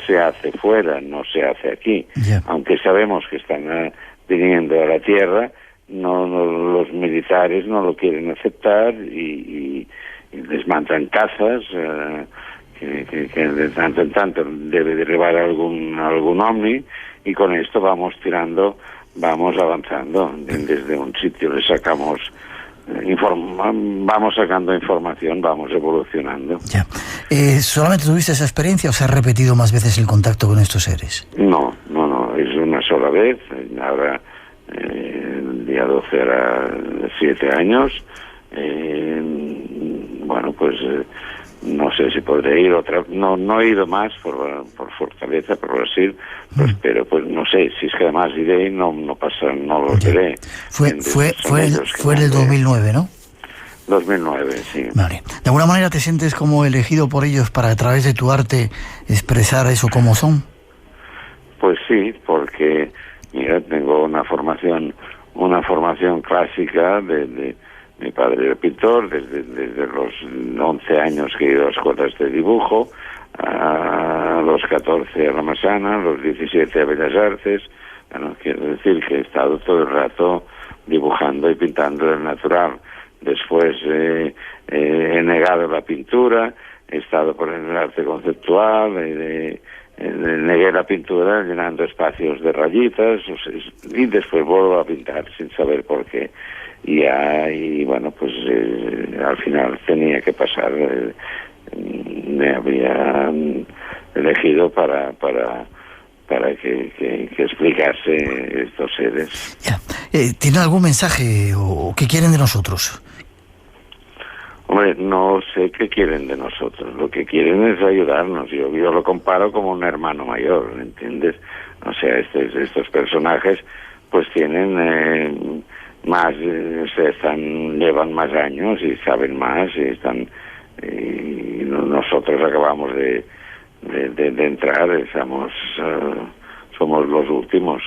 se hace fuera, no se hace aquí. Aunque sabemos que están viniendo a la Tierra, los militares no lo quieren aceptar y les mandan cazas que de tanto en tanto debe derribar algún ovni, y con esto vamos avanzando. Desde un sitio le sacamos vamos sacando información, vamos evolucionando. ¿Solamente tuviste esa experiencia o se ha repetido más veces el contacto con estos seres? No, es una sola vez. Ahora el día 12 era 7 años. Bueno, pues no sé si podré ir otra. No he ido más por Fortaleza, por Brasil, pues, pero pues no sé, si es que además iré y no lo veré. Fue en el 2009, ¿no? 2009, sí. Vale. ¿De alguna manera te sientes como elegido por ellos para, a través de tu arte, expresar eso como son? Pues sí, porque mira, tengo una formación clásica de mi padre era pintor, desde los 11 años que he ido a escuelas de dibujo, a los 14 a la Massana, a los 17 a Bellas Artes. Bueno, quiero decir que he estado todo el rato dibujando y pintando el natural. Después he negado la pintura, he estado por el arte conceptual, negué la pintura llenando espacios de rayitas, y después vuelvo a pintar sin saber por qué. Y bueno, pues al final tenía que pasar. Me habían elegido para que explicase estos seres. ¿Tienen algún mensaje o qué quieren de nosotros? Hombre, no sé qué quieren de nosotros. Lo que quieren es ayudarnos. Yo lo comparo como un hermano mayor, ¿entiendes? O sea, estos personajes pues tienen más, llevan más años y saben más, y nosotros acabamos de entrar, somos los últimos.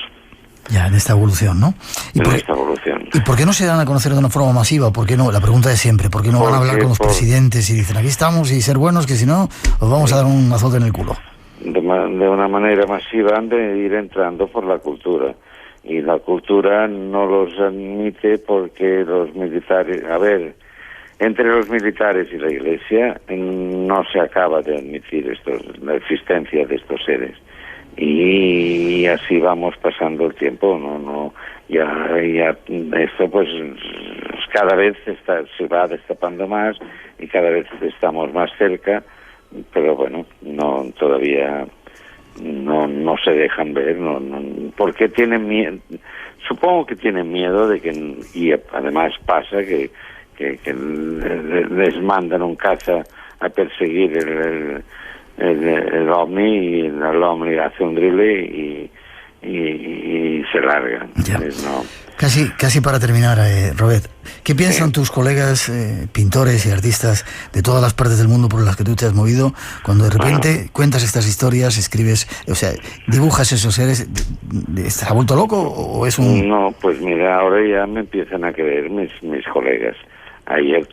Ya, en esta evolución, ¿no? Esta evolución. ¿Y por qué no se dan a conocer de una forma masiva? ¿Por qué no? La pregunta es siempre, ¿por qué no van a hablar con los presidentes y dicen, aquí estamos y ser buenos, que si no, os vamos a dar un azote en el culo? De una manera masiva han de ir entrando por la cultura. Y la cultura no los admite porque los militares... A ver, entre los militares y la Iglesia no se acaba de admitir la existencia de estos seres. Y así vamos pasando el tiempo, ya esto pues cada vez se va destapando más y cada vez estamos más cerca, pero bueno, todavía no se dejan ver, porque tienen miedo. Supongo que tienen miedo de que, y además pasa que les mandan un caza a perseguir el ovni, y el ovni hace un drible y se largan. Casi para terminar, Robert, ¿qué piensan tus colegas pintores y artistas de todas las partes del mundo por las que tú te has movido cuando de repente cuentas estas historias, escribes, o sea, dibujas esos seres? ¿Estás vuelto loco o es un...? No, pues mira, ahora ya me empiezan a creer mis colegas. Ayer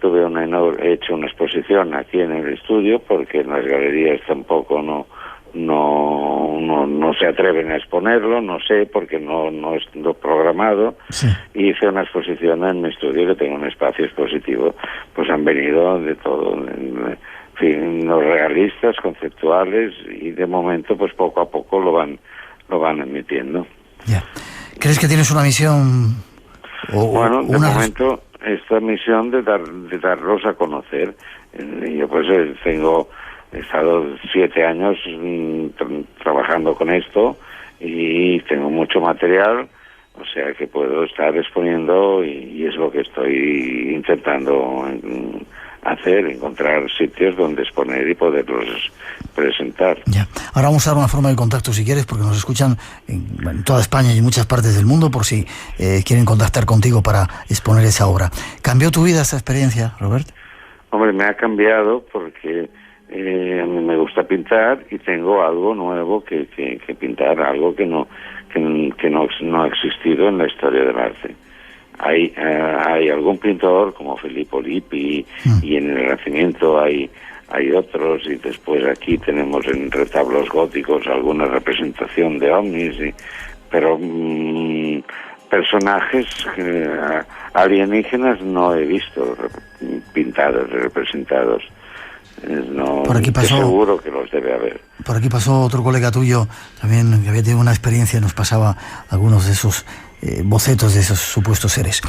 he hecho una exposición aquí en el estudio porque en las galerías tampoco no se atreven a exponerlo, no sé, porque no es lo programado. Sí. Hice una exposición en mi estudio, que tengo un espacio expositivo. Pues han venido de todo, en fin, los realistas, conceptuales, y de momento pues poco a poco lo van admitiendo. Ya. ¿Crees que tienes una misión? Bueno, de momento esta misión de darlos a conocer. Yo pues he estado 7 años trabajando con esto y tengo mucho material, o sea que puedo estar exponiendo y es lo que estoy intentando hacer, encontrar sitios donde exponer y poderlos presentar. Ya. Ahora vamos a dar una forma de contacto si quieres, porque nos escuchan en toda España y en muchas partes del mundo, por si quieren contactar contigo para exponer esa obra. ¿Cambió tu vida esta experiencia, Robert? Hombre, me ha cambiado porque a mí me gusta pintar y tengo algo nuevo que pintar, algo que no ha existido en la historia del arte. Hay algún pintor como Filippo Lippi y en el Renacimiento hay otros, y después aquí tenemos en retablos góticos alguna representación de ovnis, pero personajes alienígenas no he visto pintados, representados. Por aquí pasó, seguro que los debe haber. Por aquí pasó otro colega tuyo, también que había tenido una experiencia, nos pasaba algunos de esos bocetos de esos supuestos seres.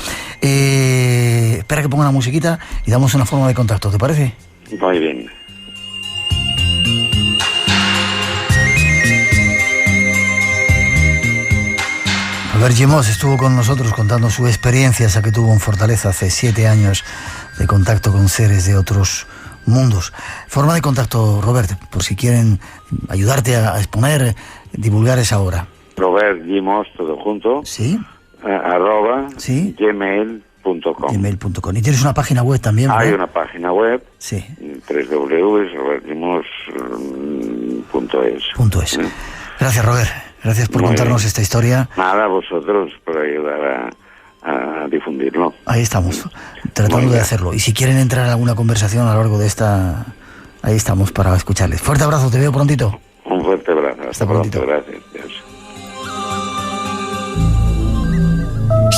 Espera que ponga una musiquita y damos una forma de contacto, ¿te parece? Muy bien. Robert Gemós estuvo con nosotros contando su experiencia, esa que tuvo en Fortaleza hace 7 años de contacto con seres de otros mundos. Forma de contacto, Robert, por si quieren ayudarte a exponer, divulgar esa obra. Robert Gemós, todo junto. Sí. @ gmail.com. Gmail.com. ¿Y tienes una página web también? Hay una página web. Sí. www.robertgemós.es. Gracias, Robert. Gracias por contarnos esta historia. Nada, a vosotros por ayudar a difundirlo. Ahí estamos, tratando de hacerlo. Y si quieren entrar en alguna conversación a lo largo de esta, ahí estamos para escucharles. Fuerte abrazo, te veo prontito. Un fuerte abrazo. Hasta prontito. Gracias. Dios.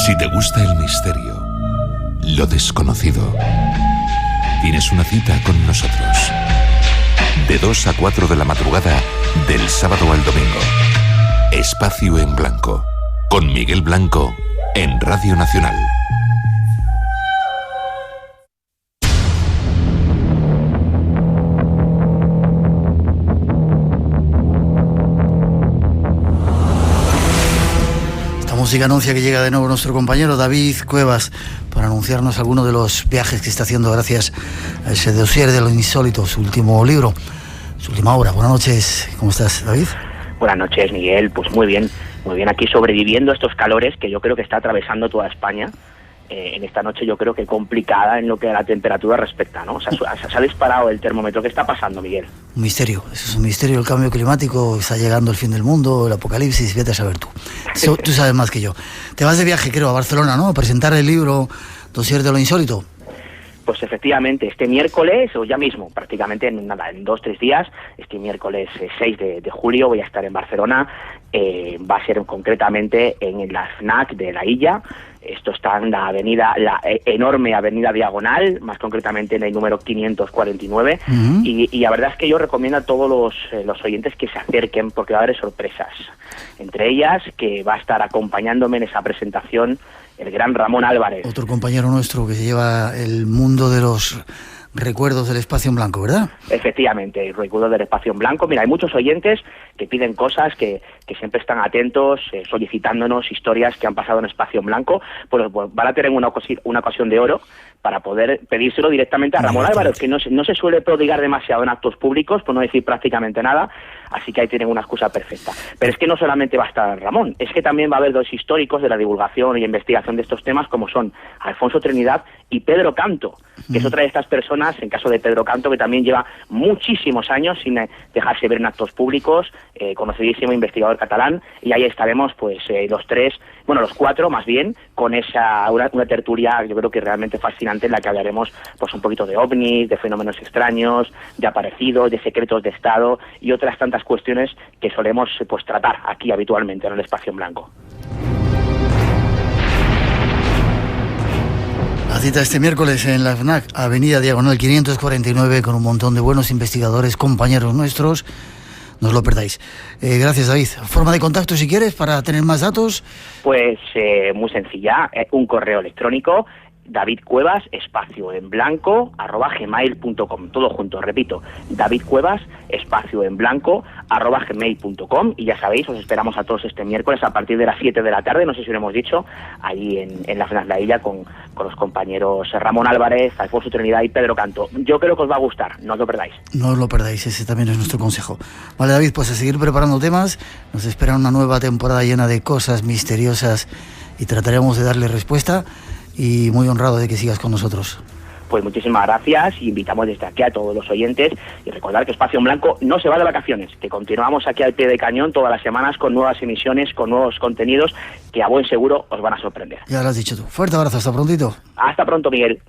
Si te gusta el misterio, lo desconocido, tienes una cita con nosotros. De 2 a 4 de la madrugada, del sábado al domingo. Espacio en Blanco, con Miguel Blanco, en Radio Nacional. Esta música anuncia que llega de nuevo nuestro compañero David Cuevas para anunciarnos alguno de los viajes que está haciendo gracias a ese dossier de lo insólito, su último libro, su última obra. Buenas noches, ¿cómo estás, David? Buenas noches, Miguel. Pues muy bien aquí sobreviviendo a estos calores que yo creo que está atravesando toda España. en esta noche yo creo que complicada en lo que a la temperatura respecta, ¿no? O sea, se ha disparado el termómetro. ¿Qué está pasando, Miguel? Un misterio, eso es un misterio, el cambio climático, está llegando el fin del mundo, el apocalipsis, vete a saber tú. Tú sabes más que yo. Te vas de viaje, creo, a Barcelona, ¿no? A presentar el libro Dossier de lo insólito. Pues efectivamente, este miércoles, o ya mismo, prácticamente en 2-3 días, este miércoles 6 de julio voy a estar en Barcelona. Va a ser concretamente en la FNAC de la Illa. Esto está en la enorme avenida Diagonal, más concretamente en el número 549. Y la verdad es que yo recomiendo a todos los oyentes que se acerquen, porque va a haber sorpresas. Entre ellas, que va a estar acompañándome en esa presentación el gran Ramón Álvarez. Otro compañero nuestro que se lleva el mundo de los recuerdos del espacio en blanco, ¿verdad? Efectivamente, el recuerdo del espacio en blanco. Mira, hay muchos oyentes que piden cosas, que siempre están atentos, solicitándonos historias que han pasado en espacio en blanco. Pues van a tener una ocasión de oro para poder pedírselo directamente a Ramón Álvarez, que no se suele prodigar demasiado en actos públicos, por no decir prácticamente nada, así que ahí tienen una excusa perfecta. Pero es que no solamente va a estar Ramón, es que también va a haber dos históricos de la divulgación y investigación de estos temas, como son Alfonso Trinidad y Pedro Canto, que es otra de estas personas, en caso de Pedro Canto, que también lleva muchísimos años sin dejarse ver en actos públicos, conocidísimo investigador catalán, y ahí estaremos pues los cuatro más bien, con una tertulia yo creo que realmente fascinante, en la que hablaremos pues un poquito de ovnis, de fenómenos extraños, de aparecidos, de secretos de Estado y otras tantas cuestiones que solemos pues tratar aquí habitualmente en el espacio en blanco. La cita este miércoles en la FNAC, avenida Diagonal 549, con un montón de buenos investigadores, compañeros nuestros. No os lo perdáis. Gracias, David. ¿Forma de contacto, si quieres, para tener más datos? Pues muy sencilla, un correo electrónico, davidcuevas, @gmail.com, todo junto, repito, davidcuevas, @gmail.com, y ya sabéis, os esperamos a todos este miércoles a partir de las 7 de la tarde, no sé si lo hemos dicho, allí en la FNAC La Illa con los compañeros Ramón Álvarez, Alfonso Trinidad y Pedro Canto. Yo creo que os va a gustar, no os lo perdáis. No os lo perdáis, ese también es nuestro consejo. Vale, David, pues a seguir preparando temas, nos espera una nueva temporada llena de cosas misteriosas y trataremos de darle respuesta. Y muy honrado de que sigas con nosotros. Pues muchísimas gracias y invitamos desde aquí a todos los oyentes, y recordar que Espacio en Blanco no se va de vacaciones, que continuamos aquí al pie de cañón todas las semanas con nuevas emisiones, con nuevos contenidos que a buen seguro os van a sorprender. Ya lo has dicho tú. Fuerte abrazo, hasta prontito. Hasta pronto, Miguel.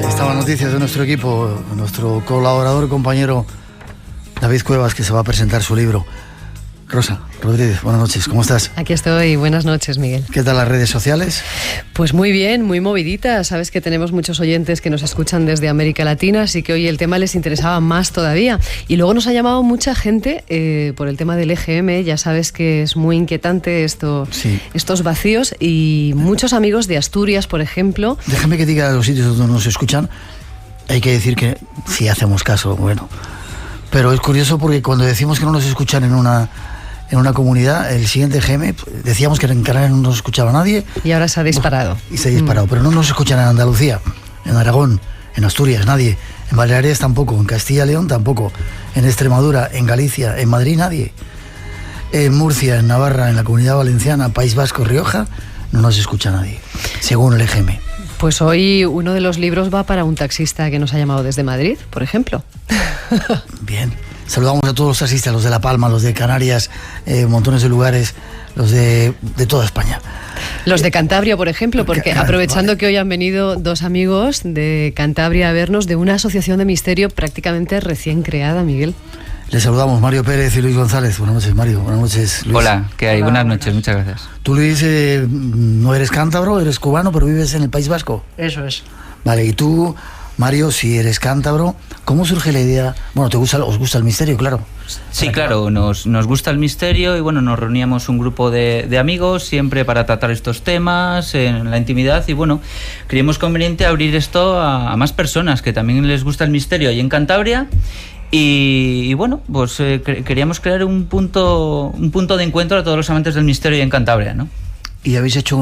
Estaban noticias de nuestro equipo, nuestro colaborador, compañero David Cuevas, que se va a presentar su libro. Rosa Rodríguez, buenas noches, ¿cómo estás? Aquí estoy, buenas noches, Miguel. ¿Qué tal las redes sociales? Pues muy bien, muy moviditas. Sabes que tenemos muchos oyentes que nos escuchan desde América Latina, así que hoy el tema les interesaba más todavía. Y luego nos ha llamado mucha gente por el tema del EGM, ya sabes que es muy inquietante estos vacíos, y muchos amigos de Asturias, por ejemplo. Déjame que diga los sitios donde nos escuchan. Hay que decir que si hacemos caso, bueno. Pero es curioso porque cuando decimos que no nos escuchan en una comunidad, el siguiente GM, decíamos que en Canarias no nos escuchaba nadie. Y ahora se ha disparado. Y se ha disparado, pero no nos escuchan en Andalucía, en Aragón, en Asturias, nadie. En Baleares tampoco, en Castilla y León tampoco, en Extremadura, en Galicia, en Madrid nadie. En Murcia, en Navarra, en la Comunidad Valenciana, País Vasco, Rioja, no nos escucha nadie, según el EGM. Pues hoy uno de los libros va para un taxista que nos ha llamado desde Madrid, por ejemplo. Bien. Saludamos a todos los taxistas, los de La Palma, los de Canarias, montones de lugares, los de toda España. Los de Cantabria, por ejemplo, porque aprovechando que hoy han venido dos amigos de Cantabria a vernos, de una asociación de misterio prácticamente recién creada, Miguel. Les saludamos, Mario Pérez y Luis González. Buenas noches, Mario. Buenas noches, Luis. Hola, ¿qué hay? Buenas noches, muchas gracias. Tú, Luis, no eres cántabro, eres cubano, pero vives en el País Vasco. Eso es. Vale, y tú, Mario, si eres cántabro, ¿cómo surge la idea? Bueno, os gusta el misterio, claro. Sí, claro, nos gusta el misterio y bueno, nos reuníamos un grupo de amigos siempre para tratar estos temas en la intimidad y bueno, creímos conveniente abrir esto a más personas que también les gusta el misterio ahí en Cantabria. Y bueno, pues queríamos crear un punto de encuentro a todos los amantes del misterio en Cantabria, ¿no? ¿Y habéis hecho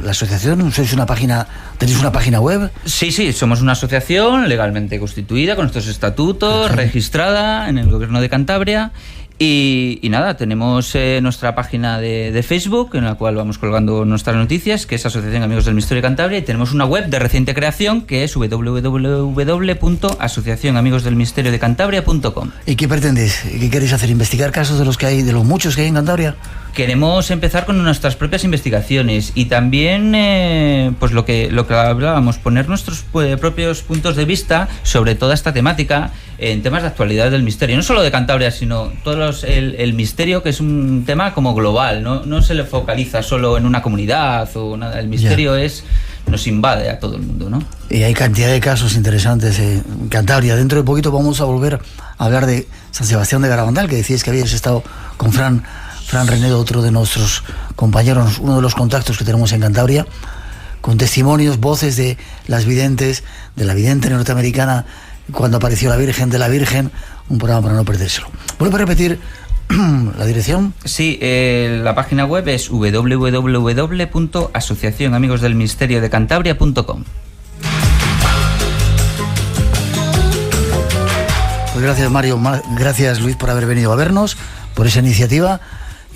la asociación? ¿Tenéis una página web? Sí, somos una asociación legalmente constituida con nuestros estatutos, registrada en el Gobierno de Cantabria Y nada, tenemos nuestra página de Facebook en la cual vamos colgando nuestras noticias, que es Asociación Amigos del Misterio de Cantabria, y tenemos una web de reciente creación que es www.asociacionamigosdelmisteriodecantabria.com. ¿Y qué pretendéis? ¿Qué queréis hacer? ¿Investigar casos de los que hay, de los muchos que hay en Cantabria? Queremos empezar con nuestras propias investigaciones y también pues lo que hablábamos, poner nuestros propios puntos de vista sobre toda esta temática en temas de actualidad del misterio, no solo de Cantabria, sino el misterio, que es un tema como global, no se le focaliza solo en una comunidad o nada, el misterio nos invade a todo el mundo, ¿no? Y hay cantidad de casos interesantes en Cantabria. Dentro de poquito vamos a volver a hablar de San Sebastián de Garabandal, que decíais que habíais estado con Fran Renedo, otro de nuestros compañeros, uno de los contactos que tenemos en Cantabria, con testimonios, voces de las videntes, de la vidente norteamericana, cuando apareció la Virgen, de la Virgen, un programa para no perdérselo. ¿Vuelve a repetir la dirección? Sí, la página web es www.asociacionamigosdelmisteriodecantabria.com. Pues gracias, Mario, gracias, Luis, por haber venido a vernos, por esa iniciativa,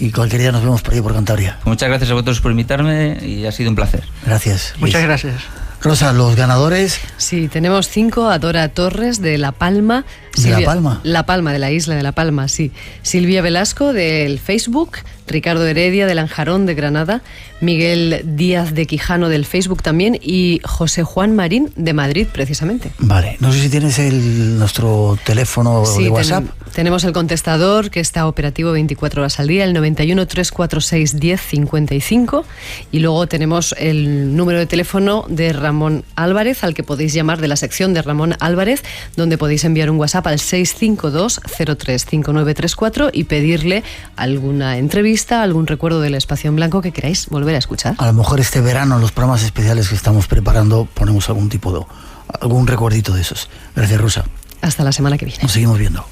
y cualquier día nos vemos por ahí por Cantabria. Muchas gracias a vosotros por invitarme y ha sido un placer. Gracias, Luis. Muchas gracias. Rosa, los ganadores. Sí, tenemos 5. Adora Torres, de La Palma. ¿De La Palma? La Palma, de la isla de La Palma, sí. Silvia Velasco, del Facebook. Ricardo Heredia, de Lanjarón, de Granada. Miguel Díaz de Quijano, del Facebook también. Y José Juan Marín, de Madrid, precisamente. Vale, no sé si tienes nuestro teléfono de WhatsApp. Tenemos el contestador, que está operativo 24 horas al día, el 91 346 1055. Y luego tenemos el número de teléfono de Ramón Álvarez, al que podéis llamar, de la sección de Ramón Álvarez, donde podéis enviar un WhatsApp al 652 035934 y pedirle alguna entrevista, algún recuerdo del Espacio en Blanco que queráis volver a escuchar. A lo mejor este verano, en los programas especiales que estamos preparando, ponemos algún recuerdito de esos. Gracias, Rosa. Hasta la semana que viene. Nos seguimos viendo.